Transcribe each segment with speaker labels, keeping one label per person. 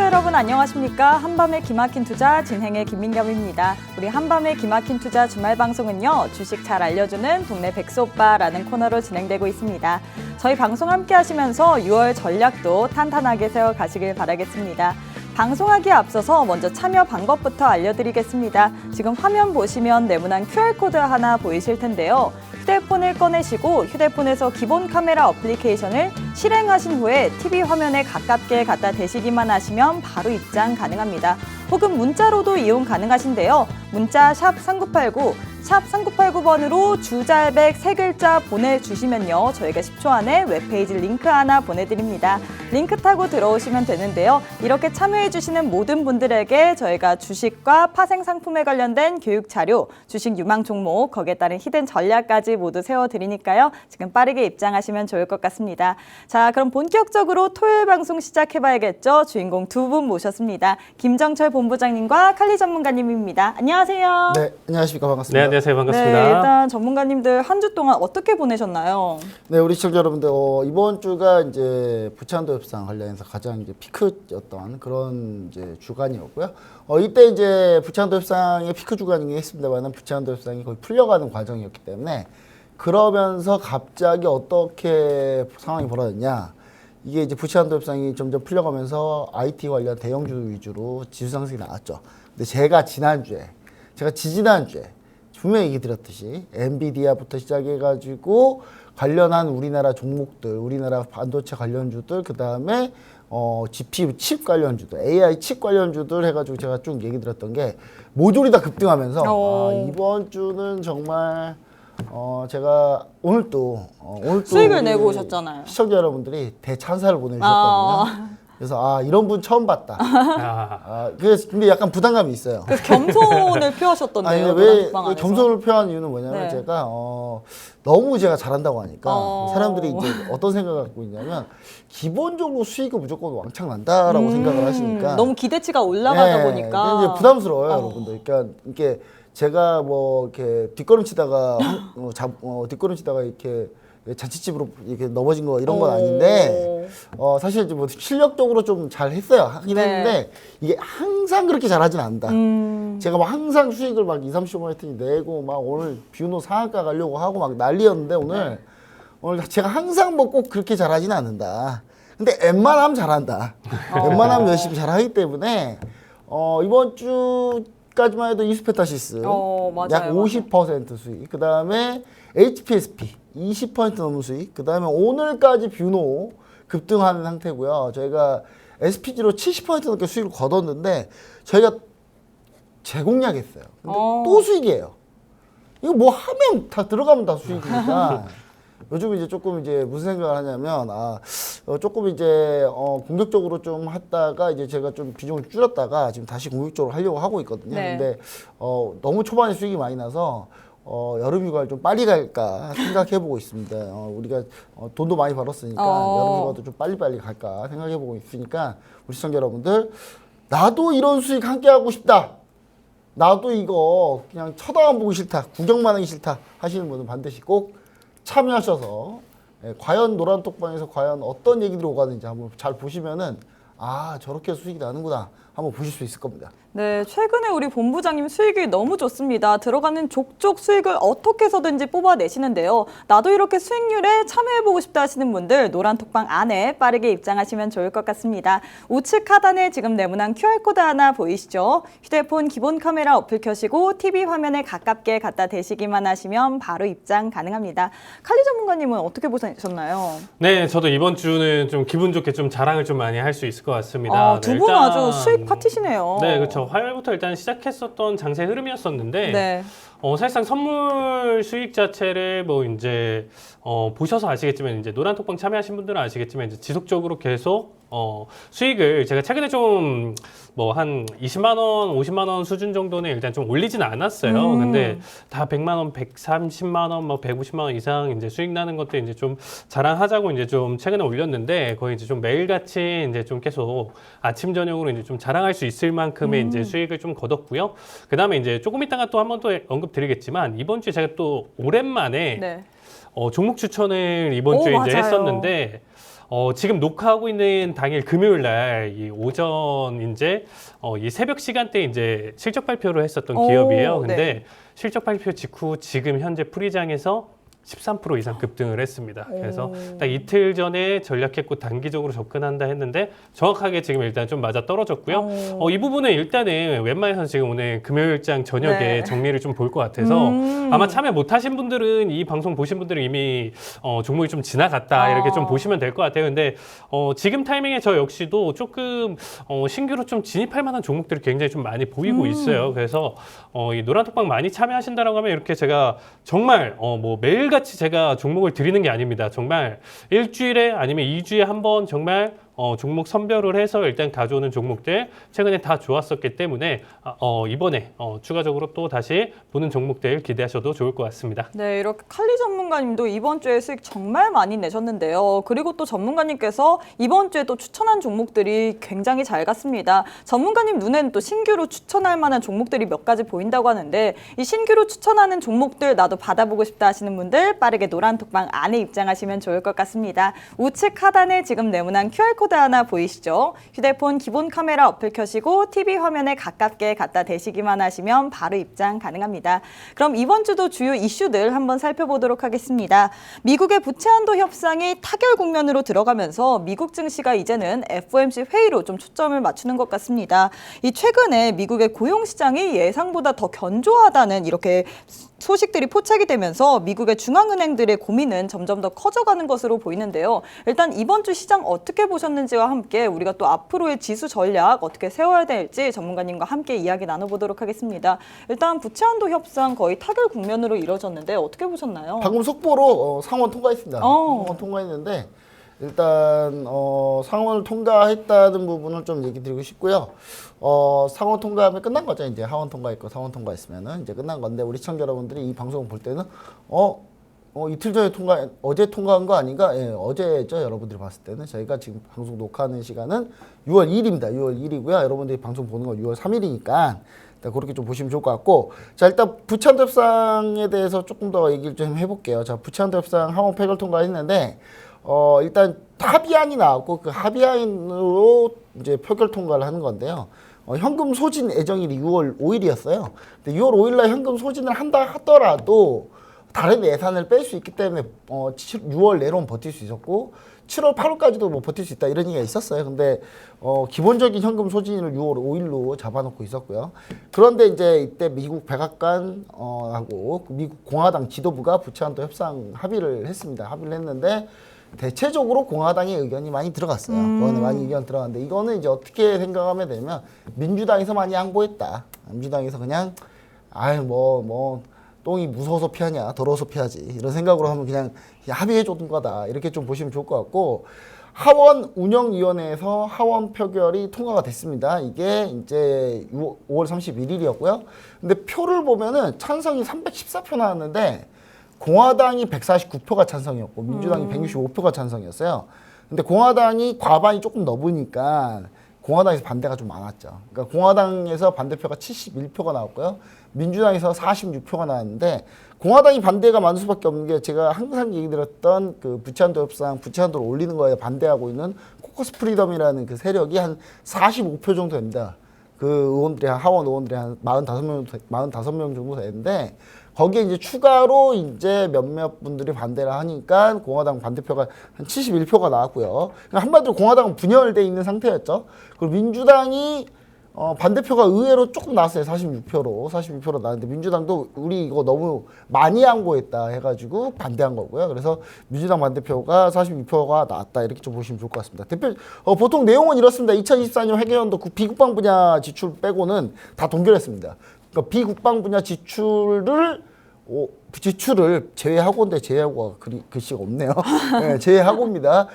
Speaker 1: 여러분 안녕하십니까? 한밤의 기막힌 투자 진행의 김민겸입니다. 우리 한밤의 기막힌 투자 주말 방송은요. 주식 잘 알려주는 동네 백수오빠라는 코너로 진행되고 있습니다. 저희 방송 함께 하시면서 6월 전략도 탄탄하게 세워가시길 바라겠습니다. 방송하기에 앞서서 먼저 참여 방법부터 알려드리겠습니다. 지금 화면 보시면 네모난 QR코드 하나 보이실 텐데요. 휴대폰을 꺼내시고 휴대폰에서 기본 카메라 어플리케이션을 실행하신 후에 TV 화면에 가깝게 갖다 대시기만 하시면 바로 입장 가능합니다. 혹은 문자로도 이용 가능하신데요. 문자 샵 3989, 샵 3989번으로 주잘백 3글자 보내주시면요. 저희가 10초 안에 웹페이지 링크 하나 보내드립니다. 링크 타고 들어오시면 되는데요. 이렇게 참여해주시는 모든 분들에게 저희가 주식과 파생 상품에 관련된 교육 자료, 주식 유망 종목, 거기에 따른 히든 전략까지 모두 세워드리니까요. 지금 빠르게 입장하시면 좋을 것 같습니다. 자, 그럼 본격적으로 토요일 방송 시작해봐야겠죠. 주인공 두 분 모셨습니다. 김정철 본부장님과 칼리 전문가님입니다. 안녕하세요.
Speaker 2: 네, 안녕하십니까. 반갑습니다.
Speaker 3: 네, 안녕하세요. 반갑습니다.
Speaker 1: 네, 일단 전문가님들 한 주 동안 어떻게 보내셨나요?
Speaker 2: 네, 우리 시청자 여러분들, 이번 주가 이제 부채한도 협상 관련해서 가장 이제 피크였던 그런 이제 주간이었고요. 이때 이제 부채한도 협상의 피크 주간이긴 했습니다만 부채한도 협상이 거의 풀려가는 과정이었기 때문에 그러면서 갑자기 어떻게 상황이 벌어졌냐. 이게 이제 부채한도 협상이 점점 풀려가면서 IT 관련 대형주 위주로 지수 상승이 나왔죠. 근데 제가 지지난주에 분명히 얘기 드렸듯이 엔비디아부터 시작해가지고 관련한 우리나라 종목들, 우리나라 반도체 관련주들, 그 다음에 GPU 칩 관련주들, AI 칩 관련주들 해가지고 제가 쭉 얘기 드렸던 게 모조리 다 급등하면서 이번 주는 정말 제가 오늘 또
Speaker 1: 수익을 내고 오셨잖아요.
Speaker 2: 시청자 여러분들이 대찬사를 보내주셨거든요. 그래서 이런 분 처음 봤다. 그래서 근데 약간 부담감이 있어요.
Speaker 1: 그래서 겸손을 표하셨던데요.
Speaker 2: 아니, 왜 겸손을 표한 이유는 뭐냐면
Speaker 1: 네.
Speaker 2: 제가 너무 제가 잘한다고 하니까 사람들이 이제 어떤 생각을 갖고 있냐면 기본적으로 수익은 무조건 왕창 난다라고 생각을 하시니까
Speaker 1: 너무 기대치가 올라가다
Speaker 2: 네,
Speaker 1: 보니까
Speaker 2: 이제 부담스러워요, 여러분들. 그러니까 이게 제가 뭐 이렇게 뒷걸음치다가 이렇게 자취집으로 이렇게 넘어진 거 이런 건 아닌데 사실 이제 뭐 실력적으로 좀 잘 했어요. 하긴
Speaker 1: 네.
Speaker 2: 했는데 이게 항상 그렇게 잘하진 않는다. 제가 막 항상 수익을 막 2, 30만 원씩 내고 막 오늘 뷰노 상한가 가려고 하고 막 난리였는데 오늘 제가 항상 뭐 꼭 그렇게 잘하진 않는다. 근데 웬만하면 잘한다. 웬만하면 열심히 잘하기 때문에 이번 주까지만 해도 이스페타시스 약 50% 수익, 그 다음에 HPSP 20% 넘는 수익, 그 다음에 오늘까지 뷰노 급등하는 상태고요. 저희가 SPG로 70% 넘게 수익을 거뒀는데 저희가 재공략했어요. 근데 또 수익이에요. 이거 뭐 하면 다 들어가면 다 수익이니까 요즘 이제 조금 이제 무슨 생각을 하냐면 조금 이제 공격적으로 좀 했다가 이제 제가 좀 비중을 줄였다가 지금 다시 공격적으로 하려고 하고 있거든요.
Speaker 1: 네.
Speaker 2: 근데 너무 초반에 수익이 많이 나서 여름 휴가를 좀 빨리 갈까 생각해보고 있습니다. 우리가 돈도 많이 벌었으니까 여름 휴가도 좀 빨리빨리 갈까 생각해보고 있으니까 우리 시청자 여러분들, 나도 이런 수익 함께 하고 싶다, 나도 이거 그냥 쳐다만 보기 싫다, 구경만 하기 싫다 하시는 분은 반드시 꼭 참여하셔서 과연 노란톡방에서 과연 어떤 얘기들이 오가는지 한번 잘 보시면은 저렇게 수익이 나는구나 한번 보실 수 있을 겁니다.
Speaker 1: 네, 최근에 우리 본부장님 수익이 너무 좋습니다. 들어가는 족족 수익을 어떻게 해서든지 뽑아내시는데요. 나도 이렇게 수익률에 참여해보고 싶다 하시는 분들 노란톡방 안에 빠르게 입장하시면 좋을 것 같습니다. 우측 하단에 지금 네모난 QR코드 하나 보이시죠? 휴대폰 기본 카메라 어플 켜시고 TV 화면에 가깝게 갖다 대시기만 하시면 바로 입장 가능합니다. 칼리 전문가님은 어떻게 보셨나요?
Speaker 3: 네, 저도 이번 주는 좀 기분 좋게 좀 자랑을 좀 많이 할 수 있을 것 같습니다.
Speaker 1: 두 분 아주 수익 파티시네요.
Speaker 3: 네, 그렇죠. 화요일부터 일단 시작했었던 장세 흐름이었었는데
Speaker 1: 네.
Speaker 3: 사실상 선물 수익 자체를 뭐 이제 보셔서 아시겠지만 이제 노란톡방 참여하신 분들은 아시겠지만 이제 지속적으로 계속 수익을 제가 최근에 좀 뭐 한 20만 원, 50만 원 수준 정도는 일단 좀 올리지는 않았어요. 근데 다 100만 원, 130만 원, 뭐 150만 원 이상 이제 수익 나는 것도 이제 좀 자랑하자고 이제 좀 최근에 올렸는데 거의 이제 좀 매일같이 이제 좀 계속 아침 저녁으로 이제 좀 자랑할 수 있을 만큼의 이제 수익을 좀 거뒀고요. 그다음에 이제 조금 있다가 또 한 번 또 드리겠지만 이번 주에 제가 또 오랜만에
Speaker 1: 네.
Speaker 3: 종목 추천을 이번 주에 이제
Speaker 1: 맞아요.
Speaker 3: 했었는데 지금 녹화하고 있는 당일 금요일 날 이 오전 이제 이 새벽 시간대 이제 실적 발표를 했었던
Speaker 1: 오,
Speaker 3: 기업이에요. 근데
Speaker 1: 네.
Speaker 3: 실적 발표 직후 지금 현재 프리장에서 13% 이상 급등을 했습니다. 그래서 딱 이틀 전에 전략했고 단기적으로 접근한다 했는데 정확하게 지금 일단 좀 맞아 떨어졌고요. 이 부분은 일단은 웬만해서 지금 오늘 금요일장 저녁에
Speaker 1: 네.
Speaker 3: 정리를 좀 볼 것 같아서 아마 참여 못하신 분들은 이 방송 보신 분들은 이미 종목이 좀 지나갔다 이렇게 좀 보시면 될 것 같아요. 근데 지금 타이밍에 저 역시도 조금 신규로 좀 진입할 만한 종목들이 굉장히 좀 많이 보이고 있어요. 그래서 이 노란톡방 많이 참여하신다라고 하면 이렇게 제가 정말 뭐 매일같이 제가 종목을 드리는 게 아닙니다. 정말 일주일에 아니면 2주에 한 번 정말 종목 선별을 해서 일단 가져오는 종목들 최근에 다 좋았었기 때문에 이번에 추가적으로 또 다시 보는 종목들 기대하셔도 좋을 것 같습니다.
Speaker 1: 네, 이렇게 칼리 전문가님도 이번 주에 수익 정말 많이 내셨는데요. 그리고 또 전문가님께서 이번 주에 또 추천한 종목들이 굉장히 잘 갔습니다. 전문가님 눈에는 또 신규로 추천할 만한 종목들이 몇 가지 보인다고 하는데 이 신규로 추천하는 종목들 나도 받아보고 싶다 하시는 분들 빠르게 노란톡방 안에 입장하시면 좋을 것 같습니다. 우측 하단에 지금 네모난 QR코드 하나 보이시죠? 휴대폰 기본 카메라 어플 켜시고 TV 화면에 가깝게 갖다 대시기만 하시면 바로 입장 가능합니다. 그럼 이번 주도 주요 이슈들 한번 살펴보도록 하겠습니다. 미국의 부채 한도 협상이 타결 국면으로 들어가면서 미국 증시가 이제는 FOMC 회의로 좀 초점을 맞추는 것 같습니다. 이 최근에 미국의 고용 시장이 예상보다 더 견조하다는 이렇게 소식들이 포착이 되면서 미국의 중앙은행들의 고민은 점점 더 커져가는 것으로 보이는데요. 일단 이번 주 시장 어떻게 보셨는지와 함께 우리가 또 앞으로의 지수 전략 어떻게 세워야 될지 전문가님과 함께 이야기 나눠보도록 하겠습니다. 일단 부채 한도 협상 거의 타결 국면으로 이뤄졌는데 어떻게 보셨나요?
Speaker 2: 방금 속보로 상원 통과했습니다.
Speaker 1: 어.
Speaker 2: 상원 통과했는데 일단 상원을 통과했다는 부분을 좀 얘기 드리고 싶고요. 상원 통과하면 끝난 거죠. 이제 하원 통과했고 상원 통과했으면은 이제 끝난 건데 우리 시청자 여러분들이 이 방송을 볼 때는 이틀 전에 어제 통과한 거 아닌가? 예, 어제죠. 여러분들이 봤을 때는 저희가 지금 방송 녹화하는 시간은 6월 2일입니다. 6월 1일이고요. 여러분들이 방송 보는 건 6월 3일이니까 그렇게 좀 보시면 좋을 것 같고, 자 일단 부채 한도 협상에 대해서 조금 더 얘기를 좀 해볼게요. 자 부채 한도 협상 하원 폐결 통과했는데 일단 합의안이 나왔고 그 합의안으로 이제 표결 통과를 하는 건데요. 현금 소진 예정일이 6월 5일이었어요. 근데 6월 5일날 현금 소진을 한다 하더라도 다른 예산을 뺄 수 있기 때문에 6월 내로는 버틸 수 있었고 7월 8월까지도 뭐 버틸 수 있다 이런 얘기가 있었어요. 근데 기본적인 현금 소진을 6월 5일로 잡아놓고 있었고요. 그런데 이제 이때 미국 백악관 하고 미국 공화당 지도부가 부채 한도 협상 합의를 했습니다. 합의를 했는데 대체적으로 공화당의 의견이 많이 들어갔어요. 그거는 많이 의견 들어갔는데 이거는 이제 어떻게 생각하면 되면 민주당에서 많이 양보했다. 민주당에서 그냥 똥이 무서워서 피하냐 더러워서 피하지 이런 생각으로 하면 그냥 합의해 줬던 거다 이렇게 좀 보시면 좋을 것 같고, 하원 운영위원회에서 하원 표결이 통과가 됐습니다. 이게 이제 5월 31일이었고요. 근데 표를 보면은 찬성이 314표 나왔는데 공화당이 149표가 찬성이었고 민주당이 165표가 찬성이었어요. 근데 공화당이 과반이 조금 넘으니까 공화당에서 반대가 좀 많았죠. 그러니까 공화당에서 반대표가 71표가 나왔고요. 민주당에서 46표가 나왔는데 공화당이 반대가 많을 수밖에 없는 게 제가 항상 얘기 드렸던 그 부채 한도 협상, 부채 한도를 올리는 거에 반대하고 있는 코커스 프리덤이라는 그 세력이 한 45표 정도 됩니다. 그 의원들이 하원 의원들이 한 45명 정도 되는데 거기에 이제 추가로 이제 몇몇 분들이 반대를 하니까 공화당 반대표가 한 71표가 나왔고요. 그러니까 한마디로 공화당은 분열돼 있는 상태였죠. 그리고 민주당이 반대표가 의외로 조금 나왔어요. 46표로 나왔는데 민주당도 우리 이거 너무 많이 양보했다 해가지고 반대한 거고요. 그래서 민주당 반대표가 46표가 나왔다 이렇게 좀 보시면 좋을 것 같습니다. 보통 내용은 이렇습니다. 2024년 회계연도 비국방 분야 지출 빼고는 다 동결했습니다. 그러니까 비국방 분야 지출을 제외하고인데 제외하고가 글씨가 없네요. 네, 제외하고입니다.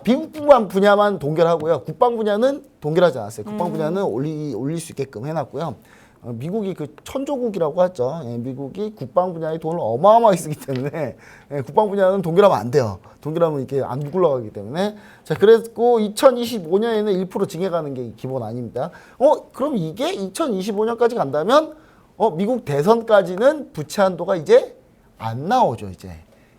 Speaker 2: 비국방 분야만 동결하고요. 국방 분야는 동결하지 않았어요. 국방 분야는 올릴 수 있게끔 해놨고요. 미국이 그 천조국이라고 하죠. 예, 미국이 국방 분야에 돈을 어마어마하게 쓰기 때문에 국방 분야는 동결하면 안 돼요. 동결하면 이렇게 안 굴러가기 때문에. 자, 그랬고 2025년에는 1% 증액하는 게 기본 아닙니다. 그럼 이게 2025년까지 간다면 미국 대선까지는 부채 한도가 이제 안 나오죠, 이제.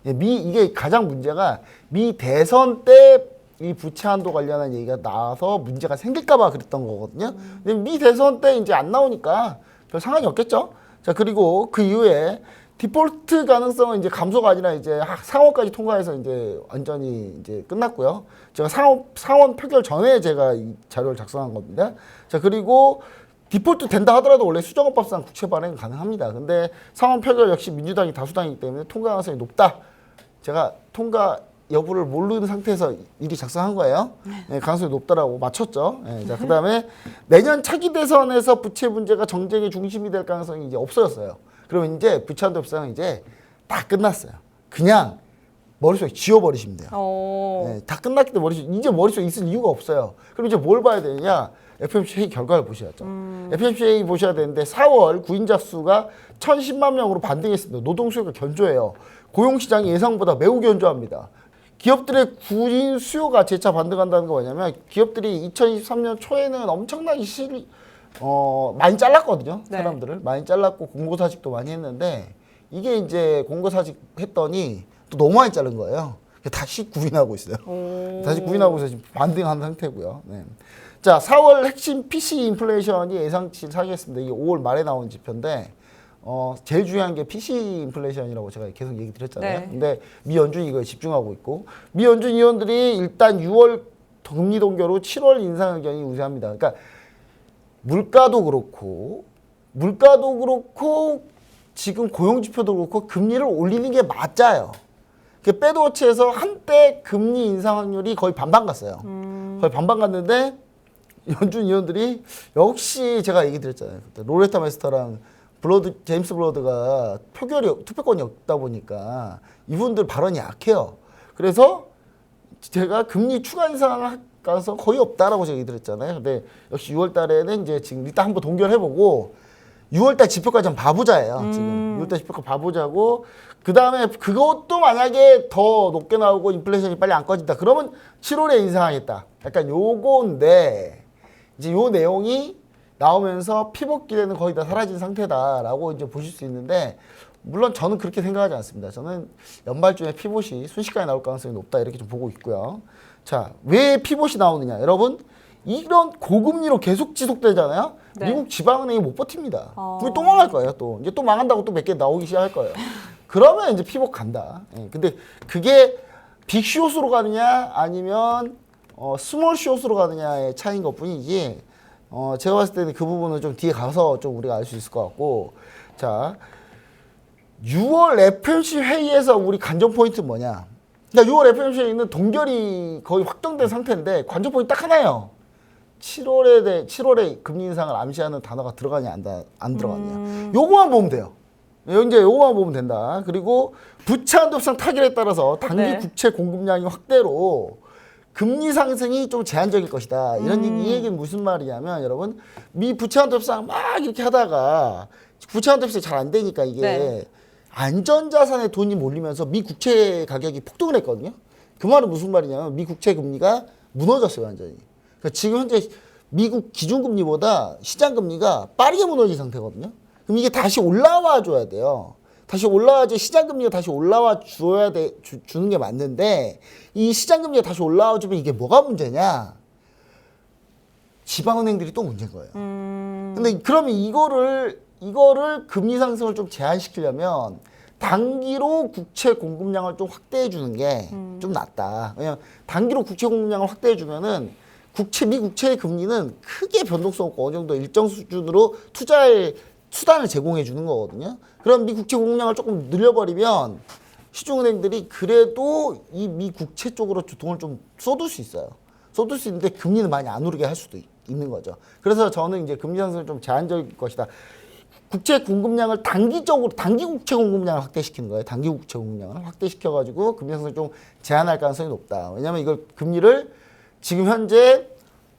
Speaker 2: 이게 가장 문제가 미 대선 때 이 부채 한도 관련한 얘기가 나와서 문제가 생길까봐 그랬던 거거든요. 근데 미 대선 때 이제 안 나오니까 별 상관이 없겠죠. 자, 그리고 그 이후에 디폴트 가능성은 이제 감소가 아니라 이제 상원까지 통과해서 이제 완전히 이제 끝났고요. 제가 상원 표결 전에 제가 이 자료를 작성한 겁니다. 자, 그리고 디폴트 된다 하더라도 원래 수정헌법상 국채 발행은 가능합니다. 근데 상원 표결 역시 민주당이 다수당이기 때문에 통과 가능성이 높다. 제가 통과 여부를 모르는 상태에서 미리 작성한 거예요. 네, 가능성이 높다라고 맞췄죠. 네, 자, 그다음에 내년 차기 대선에서 부채 문제가 정쟁의 중심이 될 가능성이 이제 없어졌어요. 그러면 이제 부채 한도 협상은 이제 다 끝났어요. 그냥 머릿속에 지워버리시면 돼요. 네, 다 끝났기 때문에 이제 머릿속에 있을 이유가 없어요. 그럼 이제 뭘 봐야 되느냐? FOMC 회의 결과를 보셔야죠. FOMC 회의 보셔야 되는데 4월 구인자 수가 1,010만 명으로 반등했습니다. 노동 수요가 견조해요. 고용 시장이 예상보다 매우 견조합니다. 기업들의 구인 수요가 재차 반등한다는 거 뭐냐면 기업들이 2023년 초에는 엄청나게 많이 잘랐거든요.
Speaker 1: 네.
Speaker 2: 사람들을 많이 잘랐고 공고사직도 많이 했는데 이게 이제 공고사직 했더니 또 너무 많이 자른 거예요. 다시 구인하고 있어요. 다시 구인하고 있어서 지금 반등한 상태고요. 네. 자, 4월 핵심 PC 인플레이션이 예상치 사기했습니다. 이게 5월 말에 나온 지표인데 제일 중요한 게 PC 인플레이션이라고 제가 계속 얘기 드렸잖아요.
Speaker 1: 네.
Speaker 2: 근데 미 연준이 이거에 집중하고 있고 미 연준 위원들이 일단 6월 금리 동결 후 7월 인상 의견이 우세합니다. 그러니까 물가도 그렇고 지금 고용 지표도 그렇고 금리를 올리는 게 맞아요. 패드워치에서 한때 금리 인상 확률이 거의 반반 갔어요. 거의 반반 갔는데 연준 위원들이 역시 제가 얘기 드렸잖아요. 그때 로레타 메스터랑 제임스 블러드가 투표권이 없다 보니까 이분들 발언이 약해요. 그래서 제가 금리 추가 인상할 가능성 거의 없다라고 제가 얘기 드렸잖아요. 근데 역시 6월 달에는 이제 지금 일단 한번 동결해보고 6월 달 지표까지 한번 봐보자예요. 지금 6월 달 지표까지 봐보자고 그 다음에 그것도 만약에 더 높게 나오고 인플레이션이 빨리 안 꺼진다. 그러면 7월에 인상하겠다. 약간 요건데 이제 요 내용이 나오면서 피복 기대는 거의 다 사라진 상태다라고 이제 보실 수 있는데 물론 저는 그렇게 생각하지 않습니다. 저는 연말쯤에 피봇이 순식간에 나올 가능성이 높다 이렇게 좀 보고 있고요. 자, 왜 피봇이 나오느냐? 여러분 이런 고금리로 계속 지속되잖아요.
Speaker 1: 네.
Speaker 2: 미국 지방은행이 못 버팁니다. 그게 또 망할 거예요. 또 이제 또 망한다고 또 몇 개 나오기 시작할 거예요. 그러면 이제 피봇 간다. 예, 근데 그게 빅숏으로 가느냐 아니면 스몰 숏으로 가느냐의 차이인 것뿐이지. 제가 봤을 때는 그 부분은 좀 뒤에 가서 좀 우리가 알 수 있을 것 같고. 자, 6월 FOMC 회의에서 우리 관전 포인트 뭐냐? 그러니까 6월 FOMC 회의는 동결이 거의 확정된 상태인데 관전 포인트 딱 하나예요. 7월에 금리 인상을 암시하는 단어가 들어가냐 안 들어가냐. 요거만 보면 돼요. 이제 요거만 보면 된다. 그리고 부채 한도 협상 타결에 따라서 단기
Speaker 1: 네.
Speaker 2: 국채 공급량이 확대로 금리 상승이 좀 제한적일 것이다. 이 얘기는 무슨 말이냐면 여러분 미 부채 한도 협상 막 이렇게 하다가 부채 한도 협상이 잘 안 되니까 이게
Speaker 1: 네.
Speaker 2: 안전자산에 돈이 몰리면서 미 국채 가격이 폭등을 했거든요. 그 말은 무슨 말이냐면 미 국채 금리가 무너졌어요 완전히. 그러니까 지금 현재 미국 기준금리보다 시장금리가 빠르게 무너진 상태거든요. 그럼 이게 다시 올라와 줘야 돼요. 다시 올라와야지 시장금리가 다시 올라와 줘야 주는 게 맞는데 이 시장금리가 다시 올라와 주면 이게 뭐가 문제냐? 지방은행들이 또 문제인 거예요. 근데 그러면 이거를 금리 상승을 좀 제한시키려면 단기로 국채 공급량을 좀 확대해 주는 게 좀 낫다. 왜냐면 단기로 국채 공급량을 확대해 주면은 미 국채의 금리는 크게 변동성 없고 어느 정도 일정 수준으로 투자할 수단을 제공해 주는 거거든요. 그럼 미 국채 공급량을 조금 늘려버리면 시중은행들이 그래도 이 미 국채 쪽으로 돈을 좀 쏟을 수 있어요. 쏟을 수 있는데 금리는 많이 안 오르게 할 수도 있는 거죠. 그래서 저는 이제 금리 상승을 좀 제한적일 것이다. 국채 공급량을 단기 국채 공급량을 확대시키는 거예요. 단기 국채 공급량을 확대시켜가지고 금리 상승을 좀 제한할 가능성이 높다. 왜냐하면 이걸 금리를 지금 현재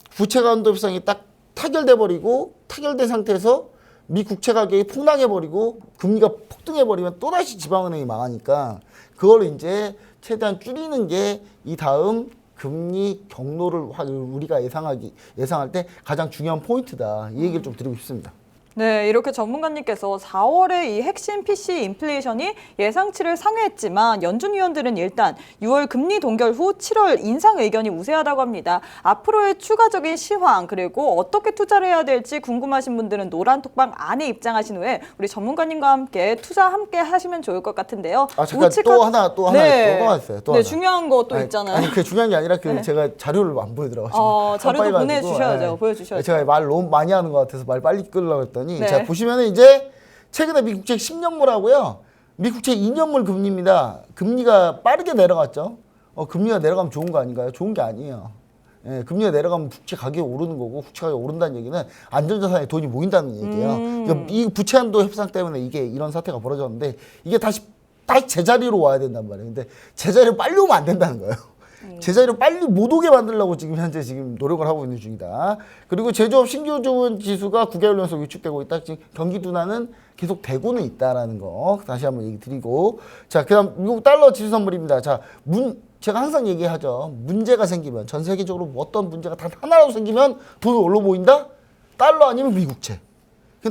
Speaker 2: 부채 한도 협상이 딱 타결된 상태에서 미 국채 가격이 폭락해버리고 금리가 폭등해버리면 또다시 지방은행이 망하니까 그걸 이제 최대한 줄이는 게 이 다음 금리 경로를 우리가 예상할 때 가장 중요한 포인트다. 이 얘기를 좀 드리고 싶습니다.
Speaker 1: 네, 이렇게 전문가님께서 4월에 이 핵심 PC 인플레이션이 예상치를 상회했지만 연준 위원들은 일단 6월 금리 동결 후 7월 인상 의견이 우세하다고 합니다. 앞으로의 추가적인 시황 그리고 어떻게 투자를 해야 될지 궁금하신 분들은 노란톡방 안에 입장하신 후에 우리 전문가님과 함께 투자 함께 하시면 좋을 것 같은데요.
Speaker 2: 아 잠깐 또 하나 있어요. 또
Speaker 1: 네,
Speaker 2: 하나.
Speaker 1: 중요한 거 또 있잖아요.
Speaker 2: 아니 그게 중요한 게 아니라 제가 자료를 안 보여드려가지고.
Speaker 1: 자료도
Speaker 2: 깜빡해가지고,
Speaker 1: 보내주셔야죠. 보여주셔야죠.
Speaker 2: 제가 말 너무 많이 하는 것 같아서 말 빨리 끌려고 했더니
Speaker 1: 네.
Speaker 2: 자 보시면은 이제 최근에 미국채 10년물하고요. 미국채 2년물 금리입니다. 금리가 빠르게 내려갔죠. 금리가 내려가면 좋은 거 아닌가요? 좋은 게 아니에요. 예, 금리가 내려가면 부채 가격이 오르는 거고 부채 가격이 오른다는 얘기는 안전자산에 돈이 모인다는 얘기예요. 그러니까 이 부채 한도 협상 때문에 이게 이런 사태가 벌어졌는데 이게 다시 제자리로 와야 된단 말이에요. 근데 제자리로 빨리 오면 안 된다는 거예요. 제자리로 빨리 못 오게 만들려고 현재 노력을 하고 있는 중이다. 그리고 제조업 신규 주문 지수가 9개월 연속 위축되고 있다. 지금 경기 둔화는 계속 되고는 있다라는 거 다시 한번 얘기 드리고 자 그다음 미국 달러 지수 선물입니다. 자 제가 항상 얘기하죠. 문제가 생기면 전 세계적으로 어떤 문제가 단 하나라도 생기면 돈이 올라 보인다? 달러 아니면 미국채.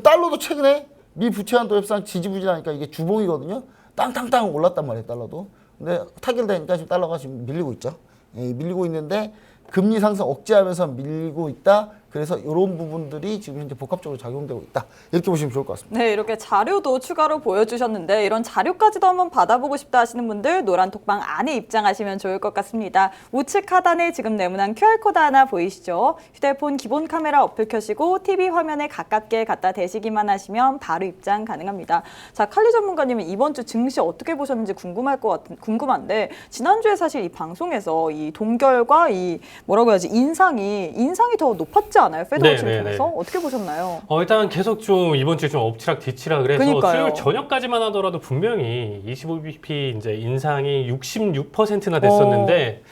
Speaker 2: 달러도 최근에 미 부채 한도 협상 지지부진하니까 이게 주봉이거든요. 땅땅땅 올랐단 말이에요, 달러도. 근데 타결되니까 지금 달러가 지금 밀리고 있죠. 예, 밀리고 있는데 금리 상승 억제하면서 밀리고 있다. 그래서 이런 부분들이 지금 현재 복합적으로 작용되고 있다. 이렇게 보시면 좋을 것 같습니다.
Speaker 1: 네, 이렇게 자료도 추가로 보여주셨는데 이런 자료까지도 한번 받아보고 싶다 하시는 분들 노란톡방 안에 입장하시면 좋을 것 같습니다. 우측 하단에 지금 네모난 QR코드 하나 보이시죠? 휴대폰 기본 카메라 어플 켜시고 TV 화면에 가깝게 갖다 대시기만 하시면 바로 입장 가능합니다. 자, 칼리 전문가님은 이번 주 증시 어떻게 보셨는지 궁금한데 지난주에 사실 이 방송에서 이 동결과 이 뭐라고 해야지 인상이 더 높았지 않아요? 페드워치를 통해서 어떻게 보셨나요?
Speaker 3: 일단 계속 좀 이번 주에 좀 엎치락 뒤치락 해서
Speaker 1: 그러니까요.
Speaker 3: 수요일 저녁까지만 하더라도 분명히 25bp 이제 인상이 66%나 됐었는데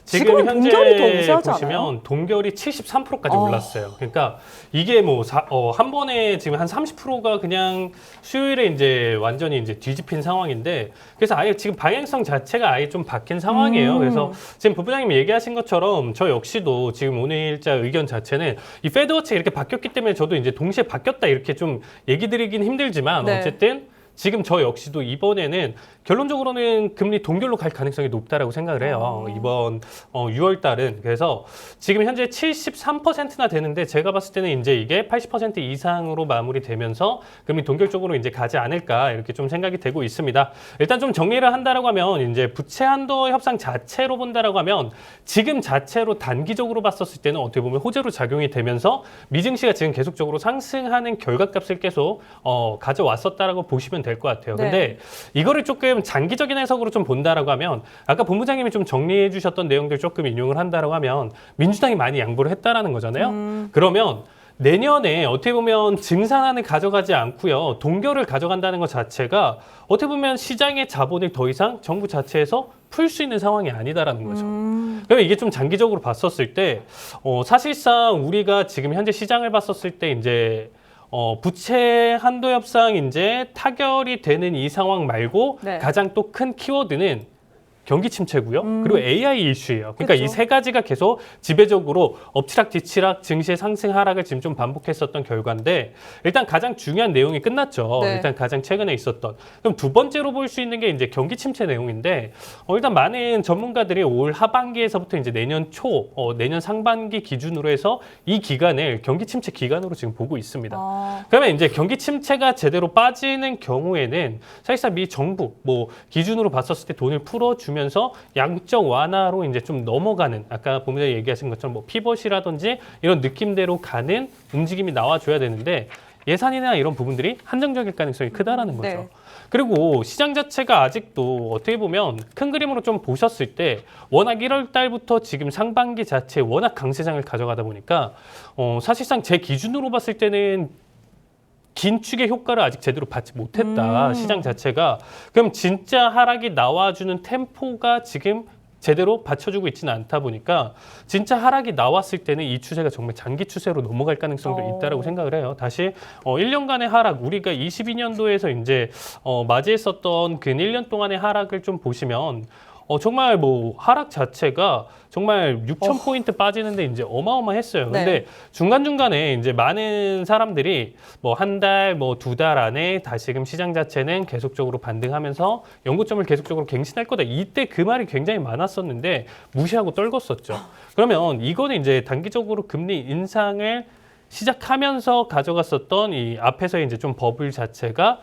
Speaker 3: 지금 현재
Speaker 1: 동결이 더 우세하지
Speaker 3: 보시면
Speaker 1: 않아요?
Speaker 3: 동결이 73%까지 올랐어요. 그러니까 이게 뭐 한 번에 지금 한 30%가 그냥 수요일에 이제 완전히 이제 뒤집힌 상황인데 그래서 아예 지금 방향성 자체가 아예 좀 바뀐 상황이에요. 그래서 지금 부부장님이 얘기하신 것처럼 저 역시도 지금 오늘자 의견 자체는 이 페드워치가 이렇게 바뀌었기 때문에 저도 이제 동시에 바뀌었다 이렇게 좀 얘기 드리긴 힘들지만
Speaker 1: 네.
Speaker 3: 어쨌든 지금 저 역시도 이번에는 결론적으로는 금리 동결로 갈 가능성이 높다라고 생각을 해요. 이번 6월 달은. 그래서 지금 현재 73%나 되는데 제가 봤을 때는 이제 이게 80% 이상으로 마무리되면서 금리 동결 쪽으로 이제 가지 않을까 이렇게 좀 생각이 되고 있습니다. 일단 좀 정리를 한다라고 하면 이제 부채 한도 협상 자체로 본다라고 하면 지금 자체로 단기적으로 봤었을 때는 어떻게 보면 호재로 작용이 되면서 미증시가 지금 계속적으로 상승하는 결과값을 계속 가져왔었다라고 보시면 될 것 같아요.
Speaker 1: 네.
Speaker 3: 근데 이거를 조금 장기적인 해석으로 좀 본다라고 하면 아까 본부장님이 좀 정리해 주셨던 내용들 조금 인용을 한다라고 하면 민주당이 많이 양보를 했다라는 거잖아요. 그러면 내년에 어떻게 보면 증산안을 가져가지 않고요. 동결을 가져간다는 것 자체가 어떻게 보면 시장의 자본을 더 이상 정부 자체에서 풀 수 있는 상황이 아니다라는 거죠. 그러면 이게 좀 장기적으로 봤었을 때 사실상 우리가 지금 현재 시장을 봤었을 때 이제 부채 한도 협상 이제 타결이 되는 이 상황 말고
Speaker 1: 네.
Speaker 3: 가장 또 큰 키워드는 경기 침체고요. 그리고 AI 이슈예요. 그러니까
Speaker 1: 그렇죠.
Speaker 3: 이 세 가지가 계속 지배적으로 엎치락 뒤치락 증시의 상승 하락을 지금 좀 반복했었던 결과인데 일단 가장 중요한 내용이 끝났죠.
Speaker 1: 네.
Speaker 3: 일단 가장 최근에 있었던. 그럼 두 번째로 볼 수 있는 게 이제 경기 침체 내용인데 일단 많은 전문가들이 올 하반기에서부터 이제 내년 초, 내년 상반기 기준으로 해서 이 기간을 경기 침체 기간으로 지금 보고 있습니다. 그러면 이제 경기 침체가 제대로 빠지는 경우에는 사실상 미 정부 뭐 기준으로 봤었을 때 돈을 풀어주면서 양적 완화로 이제 좀 넘어가는 아까 본부장님 얘기하신 것처럼 뭐 피벗이라든지 이런 느낌대로 가는 움직임이 나와줘야 되는데 예산이나 이런 부분들이 한정적일 가능성이 크다라는 거죠.
Speaker 1: 네.
Speaker 3: 그리고 시장 자체가 아직도 어떻게 보면 큰 그림으로 좀 보셨을 때 워낙 1월 달부터 지금 상반기 자체에 워낙 강세장을 가져가다 보니까 사실상 제 기준으로 봤을 때는 긴축의 효과를 아직 제대로 받지 못했다. 시장 자체가. 그럼 진짜 하락이 나와주는 템포가 지금 제대로 받쳐주고 있지는 않다 보니까 진짜 하락이 나왔을 때는 이 추세가 정말 장기 추세로 넘어갈 가능성도 있다라고 생각을 해요. 다시 1년간의 하락, 우리가 22년도에서 이제 맞이했었던 그 1년 동안의 하락을 좀 보시면 정말 뭐 하락 자체가 정말 6,000포인트 빠지는데 이제 어마어마했어요.
Speaker 1: 네.
Speaker 3: 근데 중간중간에 이제 많은 사람들이 뭐 한 달, 뭐 2달 안에 다시금 시장 자체는 계속적으로 반등하면서 연고점을 계속적으로 갱신할 거다. 이때 그 말이 굉장히 많았었는데 무시하고 떨궜었죠. 그러면 이거는 이제 단기적으로 금리 인상을 시작하면서 가져갔었던 이 앞에서 이제 좀 버블 자체가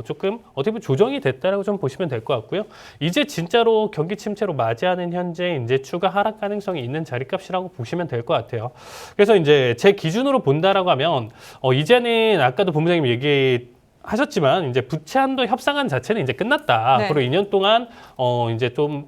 Speaker 3: 조금 어떻게 보면 조정이 됐다라고 좀 보시면 될 것 같고요. 이제 진짜로 경기 침체로 맞이하는 현재 이제 추가 하락 가능성이 있는 자리값이라고 보시면 될 것 같아요. 그래서 이제 제 기준으로 본다라고 하면 이제는 아까도 본부장님 얘기하셨지만 이제 부채 한도 협상안 자체는 이제 끝났다.
Speaker 1: 네.
Speaker 3: 앞으로 2년 동안 이제 좀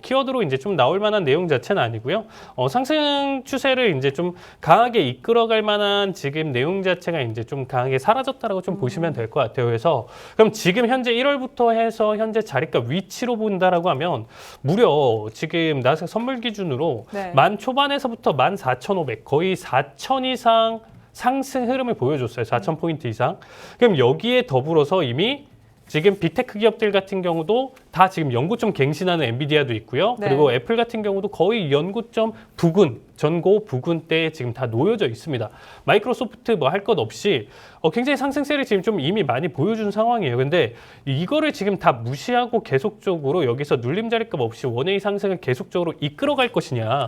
Speaker 3: 키워드로 이제 좀 나올 만한 내용 자체는 아니고요. 상승 추세를 이제 좀 강하게 이끌어갈 만한 지금 내용 자체가 이제 좀 강하게 사라졌다라고 좀 보시면 될 것 같아요. 그래서 그럼 지금 현재 1월부터 해서 현재 자리값 위치로 본다라고 하면 무려 지금 나스닥 선물 기준으로
Speaker 1: 네.
Speaker 3: 만 초반에서부터 14,500 거의 4,000 이상 상승 흐름을 보여줬어요. 4,000포인트 이상. 그럼 여기에 더불어서 이미 지금 빅테크 기업들 같은 경우도 다 지금 연고점 갱신하는 엔비디아도 있고요.
Speaker 1: 네.
Speaker 3: 그리고 애플 같은 경우도 거의 연고점 부근, 전고 부근대에 지금 다 놓여져 있습니다. 마이크로소프트 뭐 할 것 없이 굉장히 상승세를 지금 좀 이미 많이 보여준 상황이에요. 근데 이거를 지금 다 무시하고 계속적으로 여기서 눌림 자리값 없이 원웨이 상승을 계속적으로 이끌어갈 것이냐.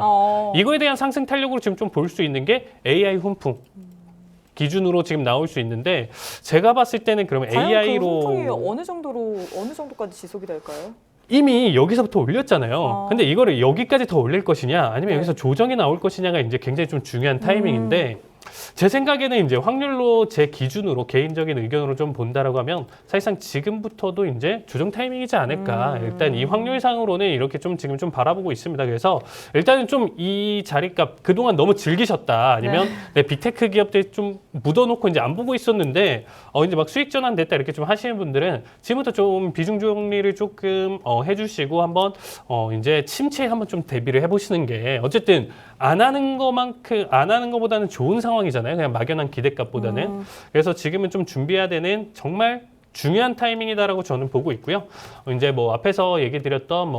Speaker 3: 이거에 대한 상승 탄력으로 지금 좀 볼 수 있는 게 AI 훈풍. 기준으로 지금 나올 수 있는데 제가 봤을 때는 그러면
Speaker 1: 과연
Speaker 3: AI로
Speaker 1: 그 훈풍이 어느 정도까지 지속이 될까요?
Speaker 3: 이미 여기서부터 올렸잖아요. 근데 이거를 여기까지 더 올릴 것이냐 아니면
Speaker 1: 네.
Speaker 3: 여기서 조정이 나올 것이냐가 이제 굉장히 좀 중요한 타이밍인데 제 생각에는 이제 확률로 제 기준으로 개인적인 의견으로 좀 본다라고 하면 사실상 지금부터도 이제 조정 타이밍이지 않을까. 일단 이 확률상으로는 이렇게 좀 지금 좀 바라보고 있습니다. 그래서 일단은 좀 이 자리값 그동안 너무 즐기셨다. 아니면 네, 빅테크 기업들 좀 묻어놓고 이제 안 보고 있었는데 이제 막 수익 전환 됐다 이렇게 좀 하시는 분들은 지금부터 좀 비중 정리를 조금 해주시고 한번 이제 침체에 한번 좀 대비를 해보시는 게 어쨌든 안 하는 것보다는 좋은 상황이잖아요. 그냥 막연한 기대값보다는. 그래서 지금은 좀 준비해야 되는 정말 중요한 타이밍이다라고 저는 보고 있고요. 이제 뭐 앞에서 얘기 드렸던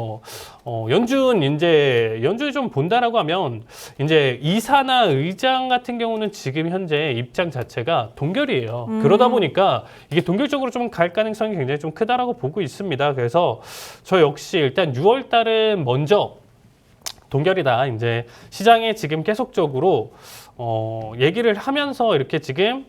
Speaker 3: 연준을 좀 본다라고 하면 이제 이사나 의장 같은 경우는 지금 현재 입장 자체가 동결이에요. 그러다 보니까 이게 동결적으로 좀 갈 가능성이 굉장히 좀 크다라고 보고 있습니다. 그래서 저 역시 일단 6월 달은 먼저 동결이다. 이제 시장에 지금 계속적으로 얘기를 하면서 이렇게 지금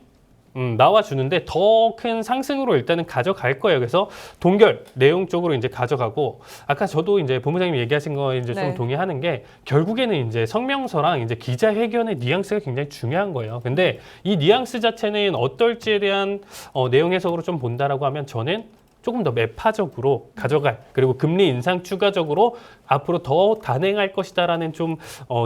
Speaker 3: 나와주는데 더 큰 상승으로 일단은 가져갈 거예요. 그래서 동결 내용 쪽으로 이제 가져가고 아까 저도 이제 본부장님 얘기하신 거 이제 좀
Speaker 1: 네.
Speaker 3: 동의하는 게 결국에는 이제 성명서랑 이제 기자회견의 뉘앙스가 굉장히 중요한 거예요. 근데 이 뉘앙스 자체는 어떨지에 대한 내용 해석으로 좀 본다라고 하면 저는 조금 더 매파적으로 가져갈 그리고 금리 인상 추가적으로 앞으로 더 단행할 것이다라는 좀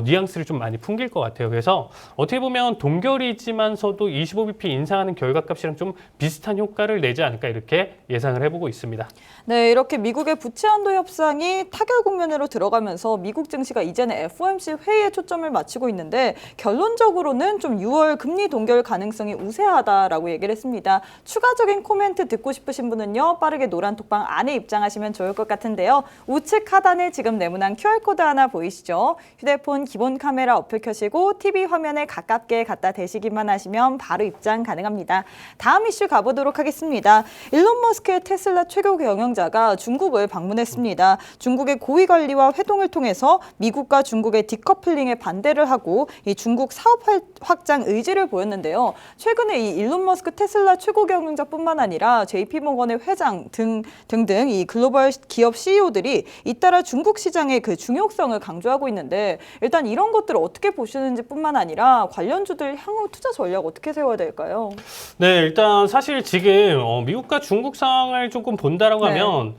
Speaker 3: 뉘앙스를 좀 많이 풍길 것 같아요. 그래서 어떻게 보면 동결이지만서도 25bp 인상하는 결과값이랑 좀 비슷한 효과를 내지 않을까 이렇게 예상을 해보고 있습니다.
Speaker 1: 네, 이렇게 미국의 부채 한도 협상이 타결 국면으로 들어가면서 미국 증시가 이제는 FOMC 회의에 초점을 맞추고 있는데 결론적으로는 좀 6월 금리 동결 가능성이 우세하다라고 얘기를 했습니다. 추가적인 코멘트 듣고 싶으신 분은요. 빠르게 노란 톡방 안에 입장하시면 좋을 것 같은데요. 우측 하단에 지금 네모난 QR코드 하나 보이시죠? 휴대폰 기본 카메라 어플 켜시고 TV 화면에 가깝게 갖다 대시기만 하시면 바로 입장 가능합니다. 다음 이슈 가보도록 하겠습니다. 일론 머스크의 테슬라 최고 경영자가 중국을 방문했습니다. 중국의 고위 관리와 회동을 통해서 미국과 중국의 디커플링에 반대를 하고 이 중국 사업 확장 의지를 보였는데요. 최근에 이 일론 머스크 테슬라 최고 경영자뿐만 아니라 JP모건의 회장 등등 이 글로벌 기업 CEO들이 잇따라 중국 시장의 그 중요성을 강조하고 있는데 일단 이런 것들을 어떻게 보시는지 뿐만 아니라 관련주들 향후 투자 전략 어떻게 세워야 될까요?
Speaker 3: 네, 일단 사실 지금 미국과 중국 상황을 조금 본다라고
Speaker 1: 네.
Speaker 3: 하면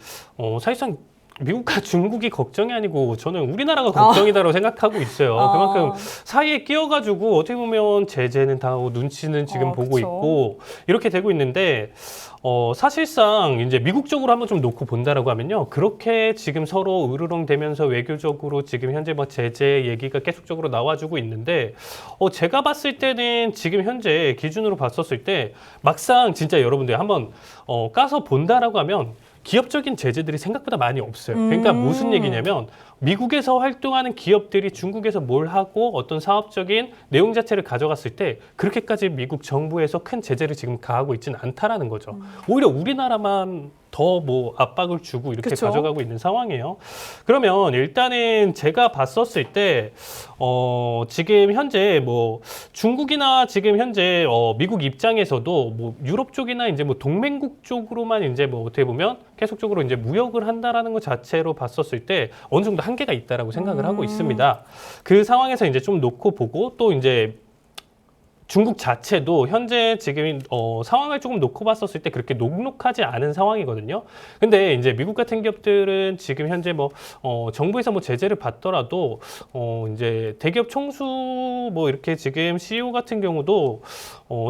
Speaker 3: 사실상 미국과 중국이 걱정이 아니고 저는 우리나라가 걱정이다라고 생각하고 있어요. 그만큼 사이에 끼어가지고 어떻게 보면 제재는 당하고 눈치는 지금 보고
Speaker 1: 그쵸.
Speaker 3: 있고 이렇게 되고 있는데 사실상 이제 미국 쪽으로 한번 좀 놓고 본다라고 하면요. 그렇게 지금 서로 으르렁대면서 외교적으로 지금 현재 뭐 제재 얘기가 계속적으로 나와주고 있는데 제가 봤을 때는 지금 현재 기준으로 봤었을 때 막상 진짜 여러분들 한번 까서 본다라고 하면 기업적인 제재들이 생각보다 많이 없어요. 그러니까 무슨 얘기냐면 미국에서 활동하는 기업들이 중국에서 뭘 하고 어떤 사업적인 내용 자체를 가져갔을 때 그렇게까지 미국 정부에서 큰 제재를 지금 가하고 있지는 않다라는 거죠. 오히려 우리나라만 더 뭐 압박을 주고 이렇게
Speaker 1: 그쵸?
Speaker 3: 가져가고 있는 상황이에요. 그러면 일단은 제가 봤었을 때 지금 현재 뭐 중국이나 지금 현재 미국 입장에서도 뭐 유럽 쪽이나 이제 뭐 동맹국 쪽으로만 이제 뭐 어떻게 보면 계속적으로 이제 무역을 한다라는 것 자체로 봤었을 때 어느 정도 한계가 있다라고 생각을 하고 있습니다. 그 상황에서 이제 좀 놓고 보고 또 이제 중국 자체도 현재 지금 상황을 조금 놓고 봤었을 때 그렇게 녹록하지 않은 상황이거든요. 근데 이제 미국 같은 기업들은 지금 현재 뭐 정부에서 뭐 제재를 받더라도 이제 대기업 총수 뭐 이렇게 지금 CEO 같은 경우도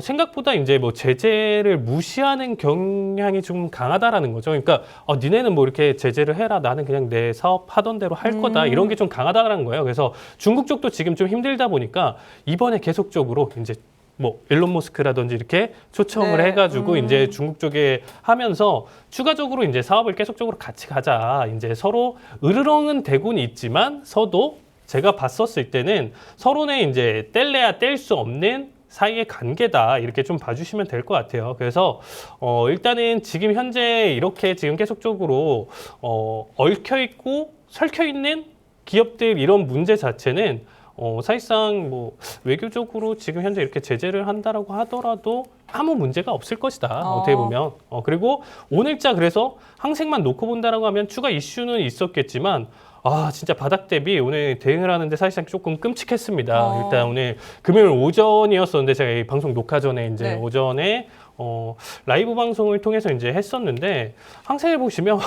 Speaker 3: 생각보다 이제 뭐 제재를 무시하는 경향이 좀 강하다라는 거죠. 그러니까 니네는 뭐 이렇게 제재를 해라. 나는 그냥 내 사업 하던 대로 할 거다. 이런 게 좀 강하다라는 거예요. 그래서 중국 쪽도 지금 좀 힘들다 보니까 이번에 계속적으로 이제 뭐 일론 머스크라든지 이렇게 초청을
Speaker 1: 네.
Speaker 3: 해가지고 이제 중국 쪽에 하면서 추가적으로 이제 사업을 계속적으로 같이 가자. 이제 서로 으르렁은 되고는 있지만 서도 제가 봤었을 때는 서로는 이제 뗄래야 뗄 수 없는 사이의 관계다 이렇게 좀 봐주시면 될 것 같아요. 그래서 일단은 지금 현재 이렇게 지금 계속적으로 얽혀 있고 설켜 있는 기업들 이런 문제 자체는 사실상 뭐 외교적으로 지금 현재 이렇게 제재를 한다라고 하더라도 아무 문제가 없을 것이다. 어떻게 보면. 그리고 오늘자 그래서 항생만 놓고 본다라고 하면 추가 이슈는 있었겠지만 진짜 바닥 대비 오늘 대응을 하는데 사실상 조금 끔찍했습니다. 일단 오늘 금요일 오전이었었는데 제가 이 방송 녹화 전에 이제
Speaker 1: 네.
Speaker 3: 오전에 라이브 방송을 통해서 이제 했었는데 항생을 보시면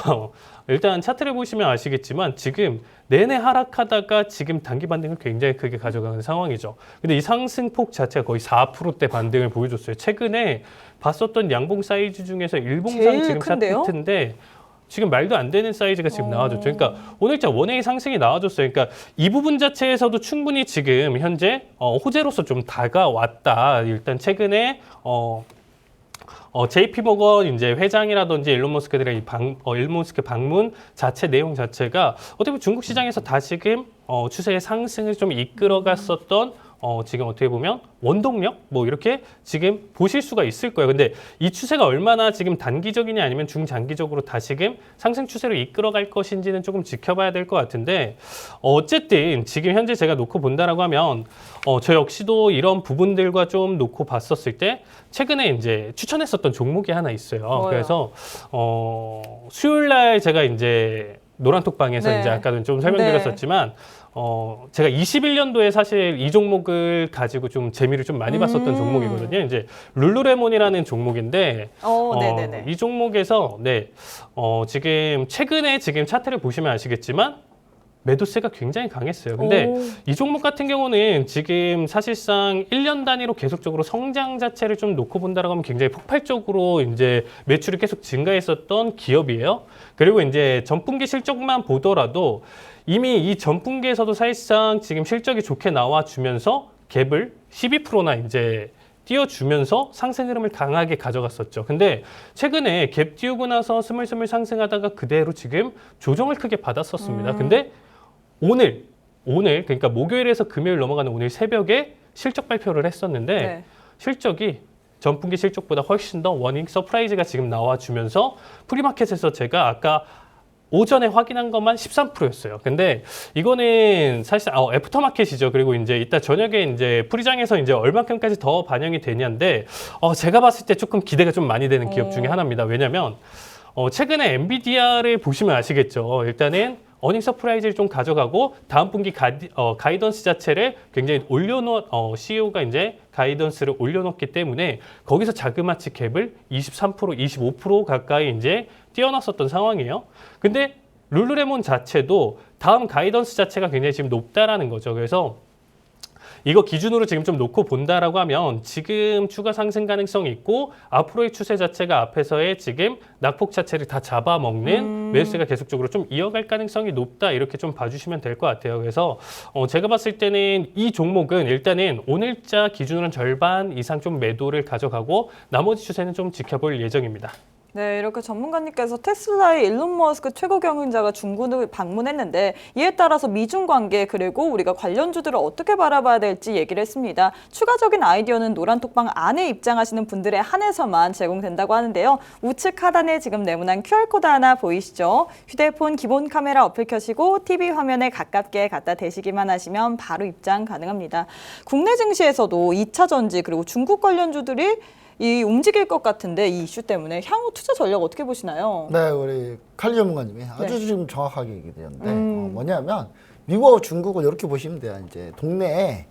Speaker 3: 일단 차트를 보시면 아시겠지만 지금 내내 하락하다가 지금 단기 반등을 굉장히 크게 가져가는 상황이죠. 근데 이 상승폭 자체가 거의 4%대 반등을 보여줬어요. 최근에 봤었던 양봉 사이즈 중에서 일봉상
Speaker 1: 제일
Speaker 3: 지금
Speaker 1: 큰데요?
Speaker 3: 차트인데 지금 말도 안 되는 사이즈가 지금 나와줬죠. 그러니까 오늘자 원웨이 상승이 나와줬어요. 그러니까 이 부분 자체에서도 충분히 지금 현재 호재로서 좀 다가왔다. 일단 최근에 JP 모건 이제 회장이라든지 일론 머스크들의 일론 머스크 방문 자체 내용 자체가 어떻게 보면 중국 시장에서 다시금 추세의 상승을 좀 이끌어갔었던 지금 어떻게 보면 원동력 뭐 이렇게 지금 보실 수가 있을 거예요. 근데 이 추세가 얼마나 지금 단기적이냐 아니면 중장기적으로 다시금 상승 추세로 이끌어갈 것인지는 조금 지켜봐야 될 것 같은데 어쨌든 지금 현재 제가 놓고 본다라고 하면 저 역시도 이런 부분들과 좀 놓고 봤었을 때 최근에 이제 추천했었던 종목이 하나 있어요.
Speaker 1: 뭐요?
Speaker 3: 그래서 수요일 날 제가 이제 노란톡방에서
Speaker 1: 네.
Speaker 3: 이제 아까는 좀 설명드렸었지만 제가 21년도에 사실 이 종목을 가지고 좀 재미를 좀 많이 봤었던 종목이거든요. 이제 룰루레몬이라는 종목인데
Speaker 1: 네네네.
Speaker 3: 이 종목에서 지금 최근에 지금 차트를 보시면 아시겠지만 매도세가 굉장히 강했어요. 근데 이 종목 같은 경우는 지금 사실상 1년 단위로 계속적으로 성장 자체를 좀 놓고 본다라고 하면 굉장히 폭발적으로 이제 매출이 계속 증가했었던 기업이에요. 그리고 이제 전분기 실적만 보더라도 이미 이 전분기에서도 사실상 지금 실적이 좋게 나와주면서 갭을 12%나 이제 띄워주면서 상승 흐름을 강하게 가져갔었죠. 근데 최근에 갭 띄우고 나서 스물스물 상승하다가 그대로 지금 조정을 크게 받았었습니다. 근데 오늘 그러니까 목요일에서 금요일 넘어가는 오늘 새벽에 실적 발표를 했었는데
Speaker 1: 네.
Speaker 3: 실적이 전분기 실적보다 훨씬 더 워닝 서프라이즈가 지금 나와주면서 프리마켓에서 제가 아까 오전에 확인한 것만 13%였어요. 근데 이거는 사실 애프터마켓이죠. 그리고 이제 이따 저녁에 이제 프리장에서 이제 얼마큼까지 더 반영이 되냐인데 제가 봤을 때 조금 기대가 좀 많이 되는 기업 중에 하나입니다. 왜냐면 최근에 엔비디아를 보시면 아시겠죠. 일단은 어닝 서프라이즈를 좀 가져가고 다음 분기 가이던스 자체를 굉장히 CEO가 이제 가이던스를 올려놓기 때문에 거기서 자그마치 갭을 23%, 25% 가까이 이제 띄워놨었던 상황이에요. 근데 룰루레몬 자체도 다음 가이던스 자체가 굉장히 지금 높다라는 거죠. 그래서 이거 기준으로 지금 좀 놓고 본다라고 하면 지금 추가 상승 가능성이 있고 앞으로의 추세 자체가 앞에서의 지금 낙폭 자체를 다 잡아먹는 매수세가 계속적으로 좀 이어갈 가능성이 높다 이렇게 좀 봐주시면 될 것 같아요. 그래서 제가 봤을 때는 이 종목은 일단은 오늘자 기준으로는 절반 이상 좀 매도를 가져가고 나머지 추세는 좀 지켜볼 예정입니다.
Speaker 1: 네, 이렇게 전문가님께서 테슬라의 일론 머스크 최고 경영자가 중국을 방문했는데 이에 따라서 미중 관계 그리고 우리가 관련주들을 어떻게 바라봐야 될지 얘기를 했습니다. 추가적인 아이디어는 노란톡방 안에 입장하시는 분들에 한해서만 제공된다고 하는데요. 우측 하단에 지금 네모난 QR코드 하나 보이시죠? 휴대폰 기본 카메라 어플 켜시고 TV 화면에 가깝게 갖다 대시기만 하시면 바로 입장 가능합니다. 국내 증시에서도 2차 전지 그리고 중국 관련주들이 움직일 것 같은데 이 이슈 때문에 향후 투자 전략 어떻게 보시나요?
Speaker 2: 네, 우리 칼리 전문가님이 아주 지금 정확하게 얘기드렸는데 뭐냐면 미국하고 중국을 이렇게 보시면 돼요. 이제 동네에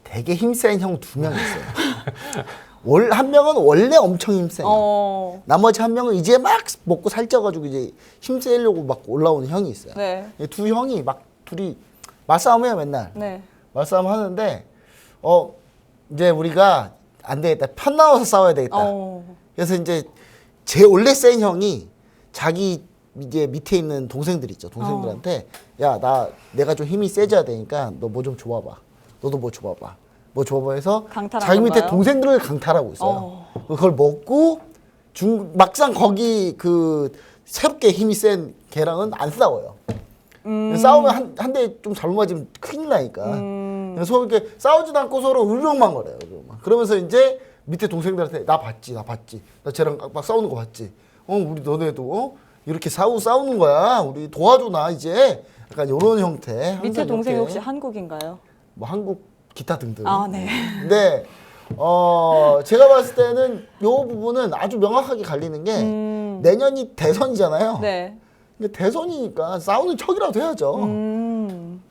Speaker 2: 되게 힘센 형 2명 있어요. 한 명은 원래 엄청 힘세요. 나머지 한 명은 이제 막 먹고 살쪄가지고 이제 힘세려고 막 올라오는 형이 있어요.
Speaker 1: 네.
Speaker 2: 이 두 형이 막 둘이 말싸움해요 맨날.
Speaker 1: 네.
Speaker 2: 말싸움 하는데 이제 우리가 안 되겠다. 편 나눠서 싸워야 되겠다. 그래서 이제 제 원래 센 형이 자기 이제 밑에 있는 동생들 있죠. 동생들한테 야, 내가 좀 힘이 세져야 되니까 너 뭐 좀 줘봐봐. 너도 뭐 줘봐봐. 뭐 줘봐 해서 자기 밑에
Speaker 1: 건가요?
Speaker 2: 동생들을 강탈하고 있어요. 그걸 먹고 막상 거기 그 새롭게 힘이 센 걔랑은 안 싸워요. 싸우면 한 대 좀 잘못 맞으면 큰일 나니까. 그래서 이렇게 싸우지도 않고 서로 울렁만 거려요. 그러면서 이제 밑에 동생들한테 나 봤지. 나 쟤랑 막 싸우는 거 봤지. 우리 너네도 이렇게 싸우는 거야. 우리 도와줘 나 이제. 약간 이런 형태.
Speaker 1: 밑에 동생이 혹시 한국인가요?
Speaker 2: 뭐 한국 기타 등등.
Speaker 1: 아, 네.
Speaker 2: 근데 제가 봤을 때는 이 부분은 아주 명확하게 갈리는 게 내년이 대선이잖아요.
Speaker 1: 네.
Speaker 2: 근데 대선이니까 싸우는 척이라도 해야죠.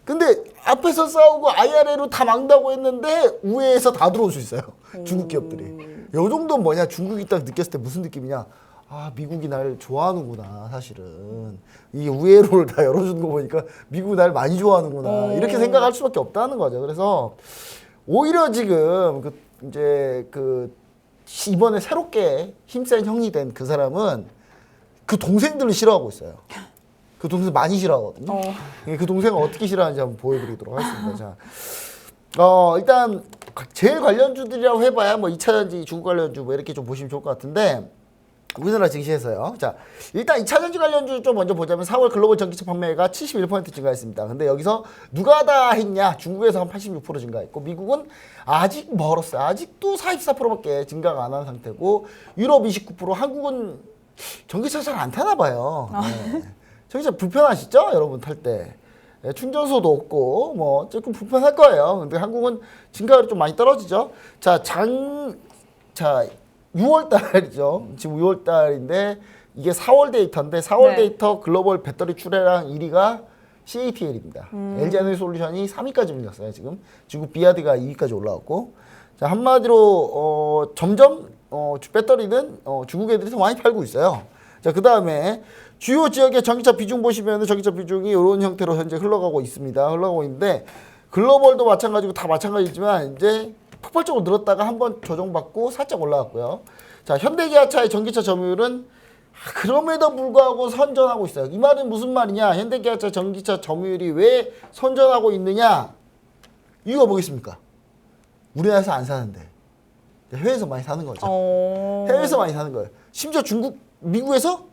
Speaker 2: 근데 앞에서 싸우고 IRA로 다 막는다고 했는데 우회해서 다 들어올 수 있어요. 중국 기업들이. 요 정도는 뭐냐. 중국이 딱 느꼈을 때 무슨 느낌이냐. 아, 미국이 날 좋아하는구나, 사실은. 이게 우회로를 다 열어주는 거 보니까 미국이 날 많이 좋아하는구나. 이렇게 생각할 수밖에 없다는 거죠. 그래서 오히려 지금 이번에 새롭게 힘센 형이 된 그 사람은 그 동생들을 싫어하고 있어요. 그 동생 많이 싫어하거든요. 그 동생을 어떻게 싫어하는지 한번 보여드리도록 하겠습니다. 자, 일단 제일 관련주들이라고 해봐야 뭐 2차전지, 중국 관련주 뭐 이렇게 좀 보시면 좋을 것 같은데 우리나라 증시에서요. 자, 일단 2차전지 관련주 좀 먼저 보자면 4월 글로벌 전기차 판매가 71% 증가했습니다. 근데 여기서 누가 다 했냐? 중국에서 한 86% 증가했고 미국은 아직 멀었어요. 아직도 44%밖에 증가가 안 한 상태고 유럽 29%, 한국은 전기차 잘 안 타나 봐요. 네. 전기차 불편하시죠? 여러분 탈 때. 네, 충전소도 없고 뭐 조금 불편할 거예요. 근데 한국은 증가율이 좀 많이 떨어지죠. 자, 6월 달이죠. 지금 6월 달인데 이게 4월 데이터인데 4월 데이터 글로벌 배터리 출하량 1위가 CATL입니다. LG에너지솔루션이 3위까지 밀렸어요. 지금 중국 비아드가 2위까지 올라왔고, 자, 한마디로 점점 배터리는 중국 애들이 더 많이 팔고 있어요. 자, 그 다음에 주요 지역의 전기차 비중 보시면 전기차 비중이 이런 형태로 현재 흘러가고 있습니다. 흘러가고 있는데 글로벌도 마찬가지고 다 마찬가지지만 이제 폭발적으로 늘었다가 한번 조정받고 살짝 올라갔고요. 자, 현대기아차의 전기차 점유율은 그럼에도 불구하고 선전하고 있어요. 이 말은 무슨 말이냐? 현대기아차 전기차 점유율이 왜 선전하고 있느냐? 이유가 뭐겠습니까? 우리나라에서 안 사는데 해외에서 많이 사는 거죠. 해외에서 많이 사는 거예요. 심지어 미국에서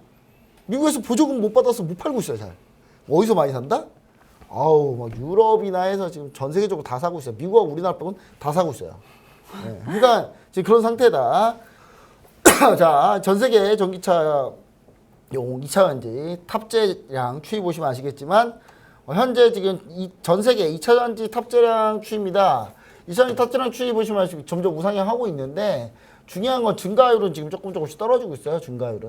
Speaker 2: 보조금 못 받아서 못 팔고 있어요. 잘. 어디서 많이 산다? 아우, 막 유럽이나 해서 지금 전 세계적으로 다 사고 있어요. 미국하고 우리나라 빼고는 다 사고 있어요. 네. 그러니까 지금 그런 상태다. 자, 전 세계 전기차 2차전지 탑재량 추이 보시면 아시겠지만 현재 지금 전 세계 2차전지 탑재량 추이입니다. 2차전지 탑재량 추이 보시면 아시겠지만 점점 우상향하고 있는데 중요한 건 증가율은 지금 조금씩 떨어지고 있어요. 증가율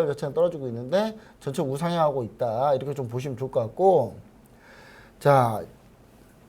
Speaker 2: 자체는 떨어지고 있는데 전체 우상향하고 있다. 이렇게 좀 보시면 좋을 것 같고, 자,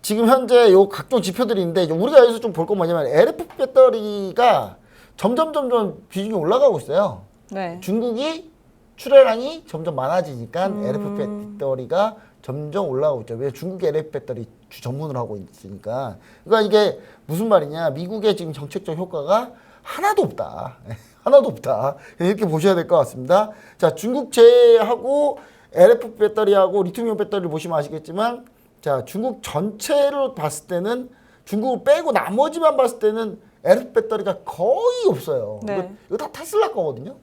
Speaker 2: 지금 현재 요 각종 지표들이 있는데 우리가 여기서 좀 볼 건 뭐냐면 LF 배터리가 점점 비중이 올라가고 있어요.
Speaker 1: 네.
Speaker 2: 중국이 출하량이 점점 많아지니까 LF 배터리가 점점 올라가고 있죠. 왜? 중국이 LF 배터리 전문을 하고 있으니까. 그러니까 이게 무슨 말이냐? 미국의 지금 정책적 효과가 하나도 없다. 하나도 없다. 이렇게 보셔야 될 것 같습니다. 자, 중국 제하고 LF 배터리하고 리튬이온 배터리를 보시면 아시겠지만, 자, 중국 전체로 봤을 때는 중국을 빼고 나머지만 봤을 때는 LF 배터리가 거의 없어요.
Speaker 1: 네.
Speaker 2: 이거 다 테슬라 거거든요.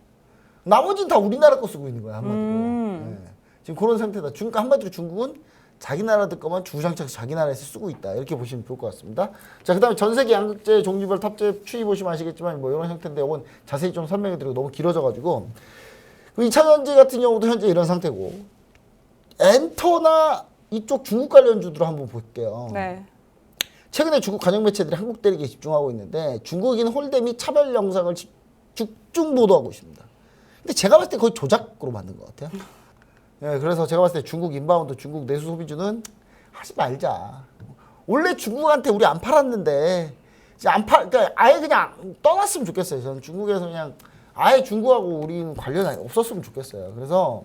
Speaker 2: 나머지는 다 우리나라 거 쓰고 있는 거야 한마디로. 네. 지금 그런 상태다. 한마디로 중국은 자기 나라들 거만 주구장창 자기 나라에서 쓰고 있다. 이렇게 보시면 좋을 것 같습니다. 자, 그다음에 전 세계 양극재 종류별 탑재 추이 보시면 아시겠지만 뭐 이런 형태인데 이건 자세히 좀 설명해 드리고 너무 길어져가지고 그 2차 전지 같은 경우도 현재 이런 상태고 엔터나 이쪽 중국 관련주들을 한번 볼게요.
Speaker 1: 네.
Speaker 2: 최근에 중국 관영 매체들이 한국 대륙에 집중하고 있는데 중국인 홀대 및 차별 영상을 집중 보도하고 있습니다. 근데 제가 봤을 때 거의 조작으로 만든 것 같아요. 예, 그래서 제가 봤을 때 중국 인바운드, 중국 내수 소비주는 하지 말자. 원래 중국한테 우리 안 팔았는데 이제 그러니까 아예 그냥 떠났으면 좋겠어요. 저는 중국에서 그냥 아예 중국하고 우리는 관련이 없었으면 좋겠어요. 그래서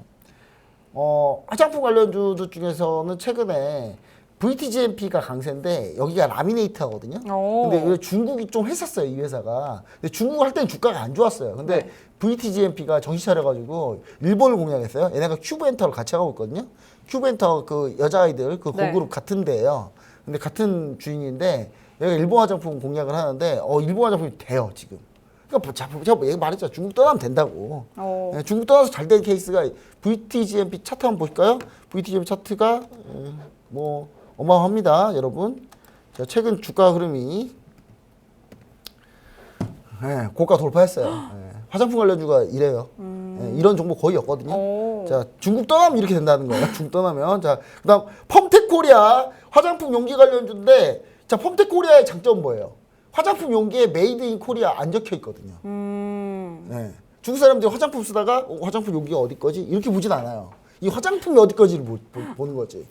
Speaker 2: 화장품 관련주들 중에서는 최근에 VTGMP가 강세인데 여기가 라미네이트 하거든요. 근데 이거 중국이 좀 했었어요, 이 회사가. 근데 중국 할 때는 주가가 안 좋았어요. 근데
Speaker 1: 네.
Speaker 2: VTGMP가 정신 차려가지고 일본을 공략했어요. 얘네가 큐브엔터를 같이 하고 있거든요. 큐브엔터 그 여자아이들 그
Speaker 1: 네.
Speaker 2: 그룹 같은 데예요. 근데 같은 주인인데 얘가 일본 화장품 공략을 하는데 일본 화장품이 돼요, 지금. 그러니까 제가 얘기 말했죠. 중국 떠나면 된다고. 네, 중국 떠나서 잘 된 케이스가 VTGMP 차트 한번 보실까요? VTGMP 차트가 뭐 어마어마합니다, 여러분. 자, 최근 주가 흐름이 고가 돌파했어요. 화장품 관련주가 이래요. 이런 정보 거의 없거든요. 자, 중국 떠나면 이렇게 된다는 거예요. 중국 떠나면. 자, 그다음 펌텍코리아 화장품 용기 관련주인데, 자, 펌텍코리아의 장점은 뭐예요? 화장품 용기에 메이드 인 코리아 안 적혀 있거든요. 네. 중국 사람들이 화장품 쓰다가 화장품 용기가 어디 거지? 이렇게 보진 않아요. 이 화장품이 어디 거지를 보는 거지.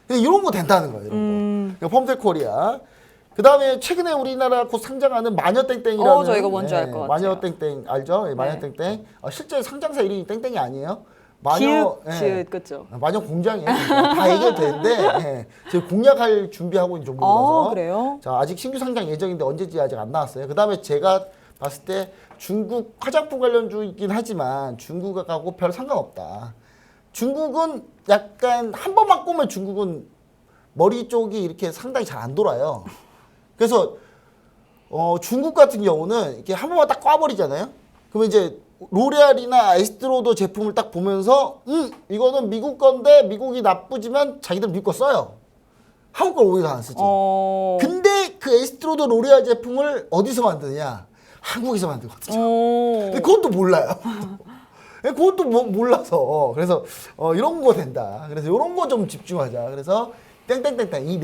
Speaker 2: 이런 거 된다는 거예요. 이런 거. 펌텍코리아. 그 다음에 최근에 우리나라 곧 상장하는 마녀땡땡이라는.
Speaker 1: 저 이거 뭔지 알 것 같아요.
Speaker 2: 마녀땡땡 알죠? 마녀땡땡. 실제 상장사 이름이 땡땡이 아니에요.
Speaker 1: 지읒 그죠?
Speaker 2: 마녀 공장이에요. 다 해결되는데 지금 공략할 준비하고 있는 종목이라서.
Speaker 1: 그래요?
Speaker 2: 자, 아직 신규 상장 예정인데 언제지 아직 안 나왔어요. 그 다음에 제가 봤을 때 중국 화장품 관련주이긴 하지만 중국하고 별 상관없다. 중국은 약간 한 번만 꼬면 중국은 머리 쪽이 이렇게 상당히 잘 안 돌아요. 그래서 중국 같은 경우는 이렇게 한 번만 딱 꽈버리잖아요. 그러면 이제 로레알이나 에스트로더 제품을 딱 보면서 이거는 미국 건데 미국이 나쁘지만 자기들 미국 거 써요. 한국 걸 오히려 안 쓰지. 근데 그 에스트로더 로레알 제품을 어디서 만드느냐? 한국에서 만들거든요. 근데 그것도 몰라요. 그것도 몰라서. 그래서 이런 거 된다. 그래서 이런 거 좀 집중하자. 그래서 땡땡땡땡 이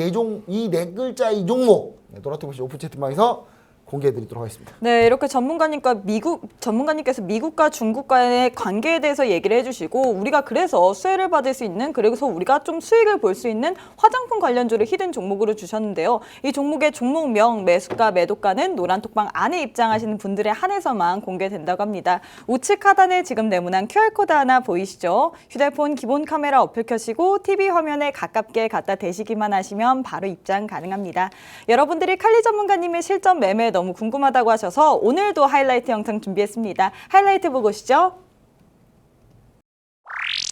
Speaker 2: 네 글자 이 종목 노라토비시 오픈 채팅방에서 공개해드리도록 하겠습니다.
Speaker 1: 네, 이렇게 전문가님께서 미국과 중국과의 관계에 대해서 얘기를 해주시고 우리가 그래서 수혜를 받을 수 있는 그래서 우리가 좀 수익을 볼 수 있는 화장품 관련주를 히든 종목으로 주셨는데요. 이 종목의 종목명, 매수가, 매도가는 노란톡방 안에 입장하시는 분들에 한해서만 공개된다고 합니다. 우측 하단에 지금 네모난 QR코드 하나 보이시죠? 휴대폰 기본 카메라 어플 켜시고 TV 화면에 가깝게 갖다 대시기만 하시면 바로 입장 가능합니다. 여러분들이 칼리 전문가님의 실전 매매 너무 궁금하다고 하셔서 오늘도 하이라이트 영상 준비했습니다. 하이라이트 보고 오시죠.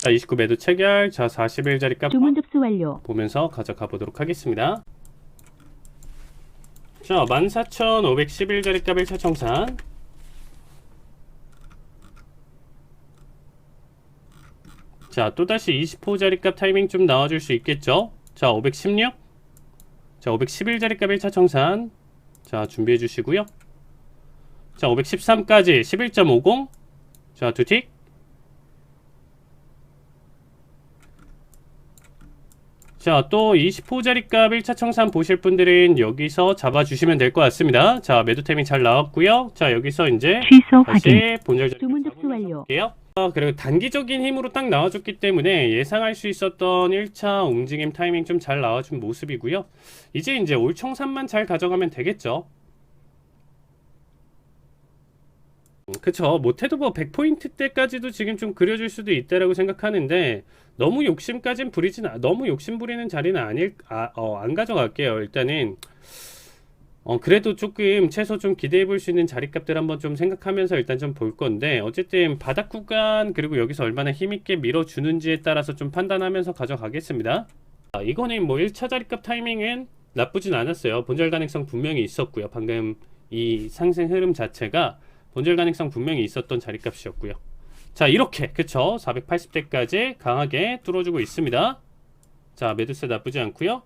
Speaker 3: 자, 29 매도 체결. 자, 41자리 값
Speaker 4: 주문 접수 완료.
Speaker 3: 보면서 가져가 보도록 하겠습니다. 자, 14,511자리 값 1차 청산. 자, 또다시 20호자리 값 타이밍 좀 나와줄 수 있겠죠? 자, 516. 자, 511자리 값 1차 청산. 자, 준비해 주시고요. 자, 513까지 11.50. 자, 두 틱. 자, 또 20호자리 값 1차 청산 보실 분들은 여기서 잡아주시면 될 것 같습니다. 자, 매도 타이밍 잘 나왔고요. 자, 여기서 이제
Speaker 4: 취소 확인.
Speaker 3: 다시 본절 자리
Speaker 4: 주문 접수 완료.
Speaker 3: 볼게요. 그리고 단기적인 힘으로 딱 나와줬기 때문에 예상할 수 있었던 1차 움직임 타이밍 좀 잘 나와준 모습이고요. 이제 올 청산만 잘 가져가면 되겠죠. 그쵸. 못해도 뭐 100포인트 때까지도 지금 좀 그려줄 수도 있다라고 생각하는데 너무 욕심까진 너무 욕심 부리는 자리는 안 가져갈게요. 일단은 그래도 조금 최소 좀 기대해 볼 수 있는 자리값들 한번 좀 생각하면서 일단 좀 볼 건데 어쨌든 바닥 구간 그리고 여기서 얼마나 힘있게 밀어주는지에 따라서 좀 판단하면서 가져가겠습니다. 이거는 뭐 1차 자리값 타이밍은 나쁘진 않았어요. 본절 가능성 분명히 있었고요. 방금 이 상승 흐름 자체가 본절 가능성 분명히 있었던 자리값이었고요. 자, 이렇게 그쵸? 480대까지 강하게 뚫어주고 있습니다. 자, 매도세 나쁘지 않고요.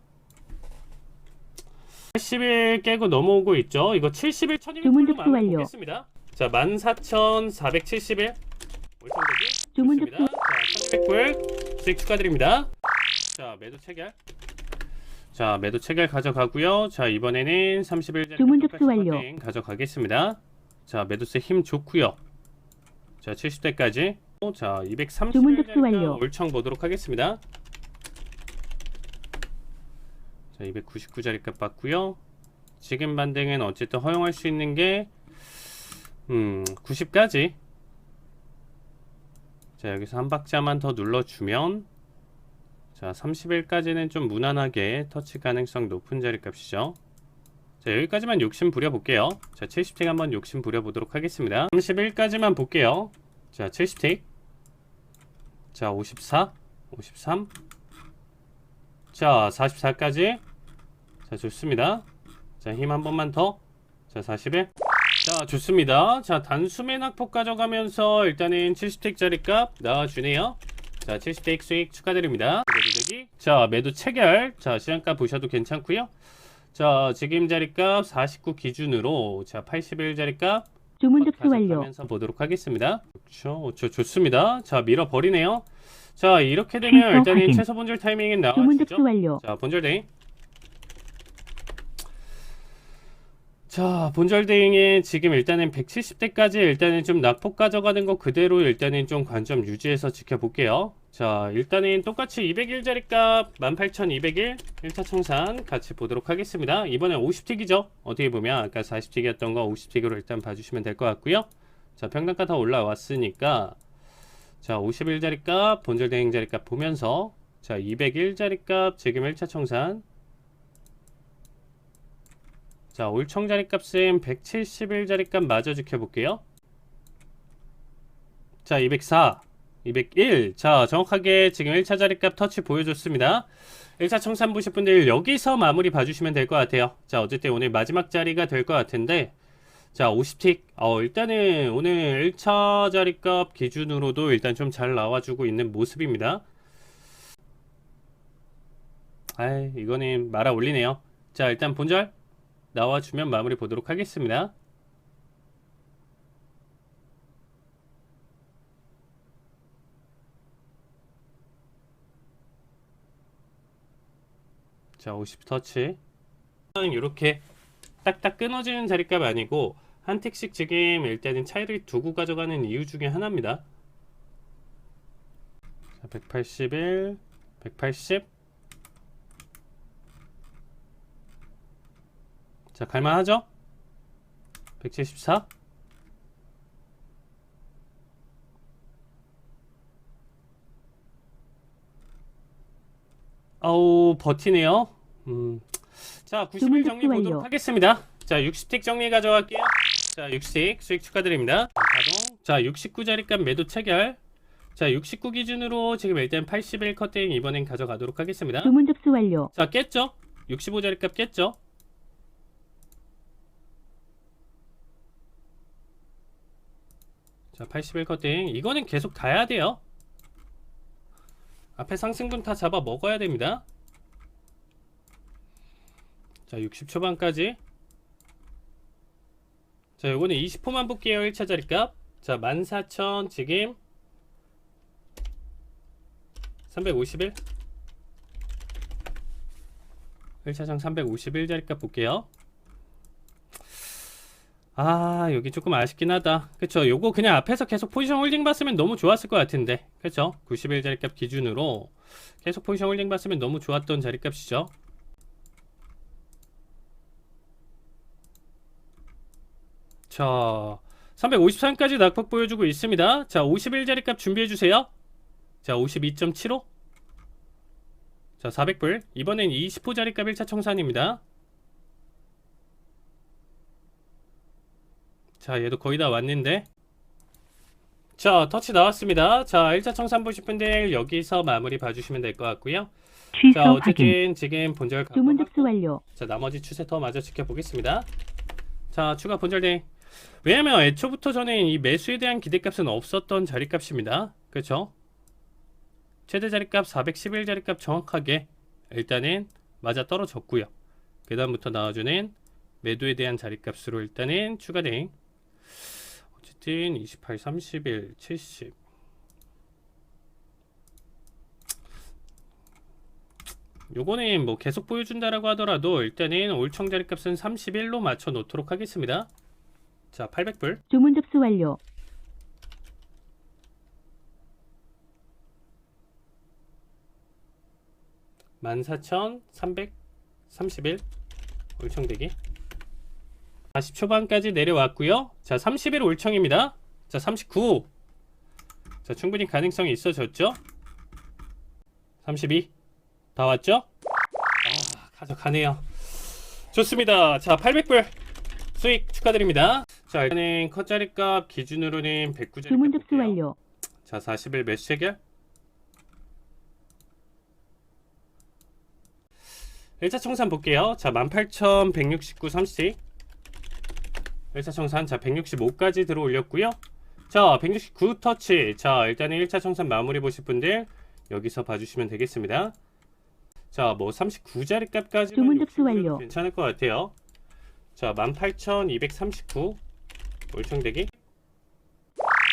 Speaker 3: 80일 깨고 넘어오고 있죠. 이거 70일 1100불로 마무리 보겠습니다. 자, 14,471 월성대기
Speaker 4: 주문
Speaker 3: 좋습니다. 자, 1100불 수익 축하드립니다. 자, 매도 체결. 자, 매도 체결 가져가고요. 자, 이번에는 30일짜리
Speaker 4: 주문 접수 완료.
Speaker 3: 가져가겠습니다. 자, 매도세 힘 좋고요. 자, 70대까지. 자,
Speaker 4: 주문 접수 완료.
Speaker 3: 230일짜리 올청 보도록 하겠습니다. 자, 299짜리 값 받고요. 지금 반등은 어쨌든 허용할 수 있는 게 90까지. 자, 여기서 한 박자만 더 눌러주면 자, 30일까지는 좀 무난하게 터치 가능성 높은 자리 값이죠. 자, 여기까지만 욕심 부려볼게요. 자, 70틱 한번 욕심 부려보도록 하겠습니다. 31까지만 볼게요. 자, 70틱. 자, 54, 53. 자, 44까지. 자, 좋습니다. 자, 힘 한 번만 더. 자, 41. 자, 좋습니다. 자, 단수매 낙폭 가져가면서 일단은 70틱짜리 값 나와주네요. 자, 70틱 수익 축하드립니다. 자, 매도 체결. 자, 시장가 보셔도 괜찮고요. 자, 지금 자리값 49 기준으로 자, 81 자리값
Speaker 4: 주문 접수 완료.
Speaker 3: 가져가면서 보도록 하겠습니다. 그렇죠. 좋습니다. 자, 밀어버리네요. 자, 이렇게 되면
Speaker 4: 최소
Speaker 3: 일단은
Speaker 4: 확인.
Speaker 3: 최소 본절 타이밍이
Speaker 4: 주문 접수
Speaker 3: 나와주죠.
Speaker 4: 완료.
Speaker 3: 자, 본절 대응. 자, 본절 대응에 지금 일단은 170대까지 일단은 좀 낙폭 가져가는 거 그대로 일단은 좀 관점 유지해서 지켜볼게요. 자, 일단은 똑같이 201짜리 값 18,201 1차 청산 같이 보도록 하겠습니다. 이번에 50틱이죠. 어떻게 보면 아까 40틱이었던 거 50틱으로 일단 봐주시면 될 것 같고요. 자, 평단가 다 올라왔으니까 자, 51짜리 값 본절 대응 자리 값 보면서 자, 201짜리 값 지금 1차 청산. 자, 올청 자리 값은 171 자리 값 마저 지켜볼게요. 자, 204, 201. 자, 정확하게 지금 1차 자리 값 터치 보여줬습니다. 1차 청산 보실 분들 여기서 마무리 봐주시면 될 것 같아요. 자, 어쨌든 오늘 마지막 자리가 될 것 같은데 자, 50틱. 일단은 오늘 1차 자리 값 기준으로도 일단 좀 잘 나와주고 있는 모습입니다. 이거는 말아 올리네요. 자, 일단 본절 나와주면 마무리 보도록 하겠습니다. 자, 50 터치. 이렇게 딱딱 끊어지는 자리값 아니고 한 틱씩 지금 일단은 차이를 두고 가져가는 이유 중에 하나입니다. 자, 181, 180. 자, 갈만하죠? 174. 버티네요. 자, 90일 정리 보도록 하겠습니다. 자, 60틱 정리 가져갈게요. 자, 60틱 수익 축하드립니다. 가동. 자, 69자리값 매도 체결. 자, 69 기준으로 지금 일단 81 커팅 이번엔 가져가도록 하겠습니다.
Speaker 4: 주문 접수 완료.
Speaker 3: 자, 깼죠? 65자리값 깼죠? 자, 81 커팅. 이거는 계속 가야 돼요. 앞에 상승분 다 잡아 먹어야 됩니다. 자, 60 초반까지. 자, 요거는 20호만 볼게요. 1차 자리값. 자, 14,000 지금 351. 1차장 351 자리값 볼게요. 여기 조금 아쉽긴 하다. 그쵸? 요거 그냥 앞에서 계속 포지션 홀딩 봤으면 너무 좋았을 것 같은데. 그쵸? 91 자리값 기준으로 계속 포지션 홀딩 봤으면 너무 좋았던 자리값이죠. 자, 353까지 낙폭 보여주고 있습니다. 자, 51 자리값 준비해주세요. 자, 52.75. 자, 400불. 이번엔 20호 자리값 1차 청산입니다. 자, 얘도 거의 다 왔는데. 자, 터치 나왔습니다. 자, 1차 청산 보실 분들 여기서 마무리 봐주시면 될 것 같고요.
Speaker 4: 취소
Speaker 3: 자,
Speaker 4: 확인.
Speaker 3: 어쨌든 지금 본절
Speaker 4: 주문
Speaker 3: 각각
Speaker 4: 접수 완료.
Speaker 3: 자, 나머지 추세 더 마저 지켜보겠습니다. 자, 추가 본절 대응. 왜냐면 애초부터 저는 이 매수에 대한 기대값은 없었던 자리값입니다. 그렇죠? 최대 자리값 411 자리값 정확하게 일단은 맞아 떨어졌고요. 그 다음부터 나와주는 매도에 대한 자리값으로 일단은 추가된 어쨌든 28, 31, 70 요거는 뭐 계속 보여준다라고 하더라도 일단은 올청 자리값은 31로 맞춰 놓도록 하겠습니다. 자, 800불.
Speaker 4: 주문 접수 완료.
Speaker 3: 14,331 올청대기. 40초반까지 내려왔고요. 자, 31 올청입니다. 자, 39. 자, 충분히 가능성이 있어졌죠. 32. 다 왔죠? 가져가네요. 좋습니다. 자, 800불 수익 축하드립니다. 자, 일단은 컷자리값 기준으로는 109자리.
Speaker 4: 주문 접수 완료.
Speaker 3: 자, 40일 매수 체결. 1차 청산 볼게요. 자, 18,169 30. 1차 청산, 자, 165까지 들어 올렸고요. 자, 169 터치. 자, 일단은 1차 청산 마무리 보실 분들 여기서 봐주시면 되겠습니다. 자, 뭐 39자리 값까지
Speaker 4: 주문 접수 완료.
Speaker 3: 괜찮을 것 같아요. 자, 18,239 올청대기.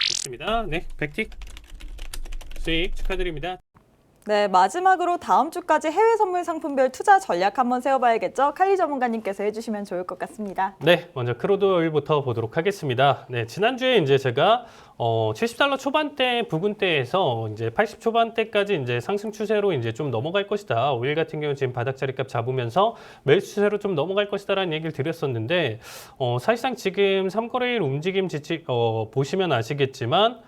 Speaker 3: 좋습니다. 네, 100틱 수익 축하드립니다.
Speaker 1: 네, 마지막으로 다음 주까지 해외 선물 상품별 투자 전략 한번 세워봐야겠죠? 칼리 전문가님께서 해주시면 좋을 것 같습니다.
Speaker 3: 네, 먼저 크루드 오일부터 보도록 하겠습니다. 네, 지난주에 이제 제가 $70 초반대 부근대에서 이제 80 초반대까지 이제 상승 추세로 이제 좀 넘어갈 것이다. 오일 같은 경우 지금 바닥자리 값 잡으면서 매수 추세로 좀 넘어갈 것이다라는 얘기를 드렸었는데 사실상 지금 3거래일 움직임 보시면 아시겠지만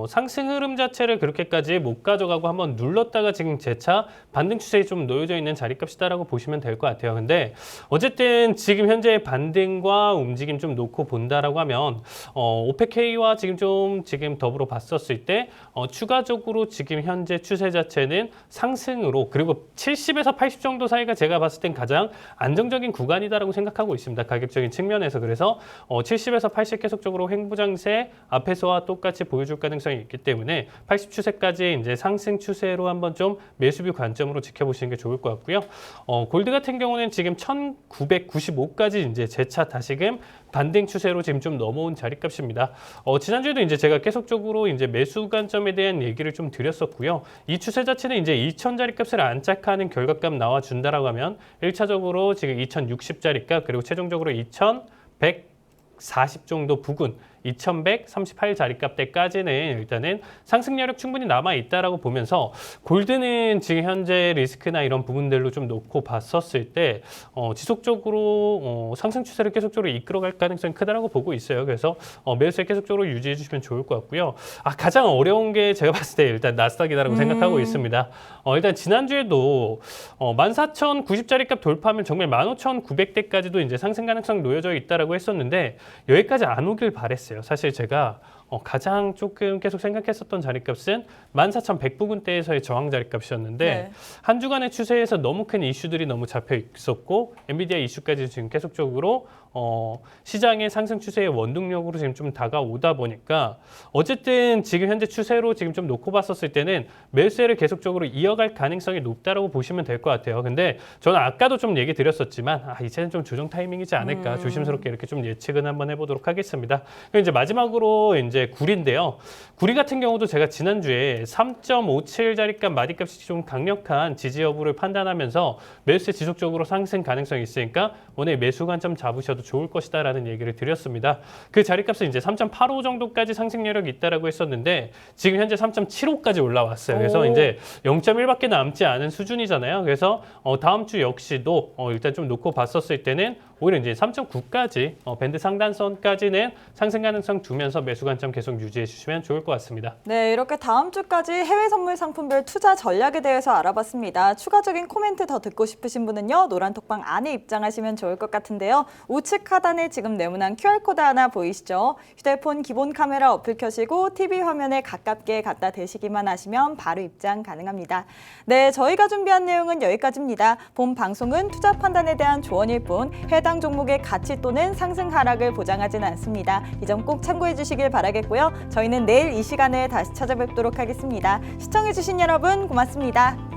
Speaker 3: 상승 흐름 자체를 그렇게까지 못 가져가고 한번 눌렀다가 지금 재차 반등 추세에 좀 놓여져 있는 자리값이다라고 보시면 될 것 같아요. 근데 어쨌든 지금 현재 반등과 움직임 좀 놓고 본다라고 하면 오펙K와 지금 더불어 봤었을 때 추가적으로 지금 현재 추세 자체는 상승으로 그리고 70에서 80 정도 사이가 제가 봤을 땐 가장 안정적인 구간이다라고 생각하고 있습니다. 가격적인 측면에서. 그래서 70에서 80 계속적으로 횡보장세 앞에서와 똑같이 보여줄 가능성이 있기 때문에 80 추세까지 이제 상승 추세로 한번 좀 매수뷰 관점으로 지켜보시는 게 좋을 것 같고요. 골드 같은 경우는 지금 1995까지 이제 재차 다시금 반등 추세로 지금 좀 넘어온 자리값입니다. 지난주에도 이제 제가 계속적으로 이제 매수 관점에 대한 얘기를 좀 드렸었고요. 이 추세 자체는 이제 2000 자리값을 안착하는 결과값 나와준다라고 하면 1차적으로 지금 2060 자리값 그리고 최종적으로 2140 정도 부근 2138 자리값 때까지는 일단은 상승 여력 충분히 남아있다라고 보면서 골드는 지금 현재 리스크나 이런 부분들로 좀 놓고 봤었을 때 지속적으로 상승 추세를 계속적으로 이끌어갈 가능성이 크다라고 보고 있어요. 그래서 매수에 계속적으로 유지해 주시면 좋을 것 같고요. 가장 어려운 게 제가 봤을 때 일단 나스닥이다라고 생각하고 있습니다. 일단 지난주에도 14,090 자리값 돌파하면 정말 15,900대까지도 이제 상승 가능성 놓여져 있다라고 했었는데 여기까지 안 오길 바랬어요. 사실 제가 가장 조금 계속 생각했었던 자리값은 14,100 부근대에서의 저항 자리값이었는데
Speaker 1: 네.
Speaker 3: 한 주간의 추세에서 너무 큰 이슈들이 너무 잡혀 있었고 엔비디아 이슈까지 지금 계속적으로 시장의 상승 추세의 원동력으로 지금 좀 다가오다 보니까 어쨌든 지금 현재 추세로 지금 좀 놓고 봤었을 때는 매수세를 계속적으로 이어갈 가능성이 높다라고 보시면 될 것 같아요. 근데 저는 아까도 좀 얘기 드렸었지만 이제는 좀 조정 타이밍이지 않을까 조심스럽게 이렇게 좀 예측은 한번 해보도록 하겠습니다. 그리고 이제 마지막으로 이제 구리인데요. 구리 같은 경우도 제가 지난주에 3.57 자리값 마디값이 좀 강력한 지지 여부를 판단하면서 매수세 지속적으로 상승 가능성이 있으니까 오늘 매수 관점 잡으셔도 좋을 것이다라는 얘기를 드렸습니다. 그 자리값은 이제 3.85 정도까지 상승 여력이 있다라고 했었는데 지금 현재 3.75까지 올라왔어요. 그래서 이제 0.1밖에 남지 않은 수준이잖아요. 그래서 다음 주 역시도 일단 좀 놓고 봤었을 때는 오히려 이제 3.9까지 밴드 상단선까지는 상승 가능성 두면서 매수 관점 계속 유지해 주시면 좋을 것 같습니다.
Speaker 1: 네, 이렇게 다음 주까지 해외 선물 상품별 투자 전략에 대해서 알아봤습니다. 추가적인 코멘트 더 듣고 싶으신 분은요. 노란 톡방 안에 입장하시면 좋을 것 같은데요. 우측 하단에 지금 네모난 QR코드 하나 보이시죠? 휴대폰 기본 카메라 어플 켜시고 TV 화면에 가깝게 갖다 대시기만 하시면 바로 입장 가능합니다. 네, 저희가 준비한 내용은 여기까지입니다. 본 방송은 투자 판단에 대한 조언일 뿐 해당 해당 종목의 가치 또는 상승 하락을 보장하지는 않습니다. 이 점 꼭 참고해 주시길 바라겠고요. 저희는 내일 이 시간에 다시 찾아뵙도록 하겠습니다. 시청해 주신 여러분 고맙습니다.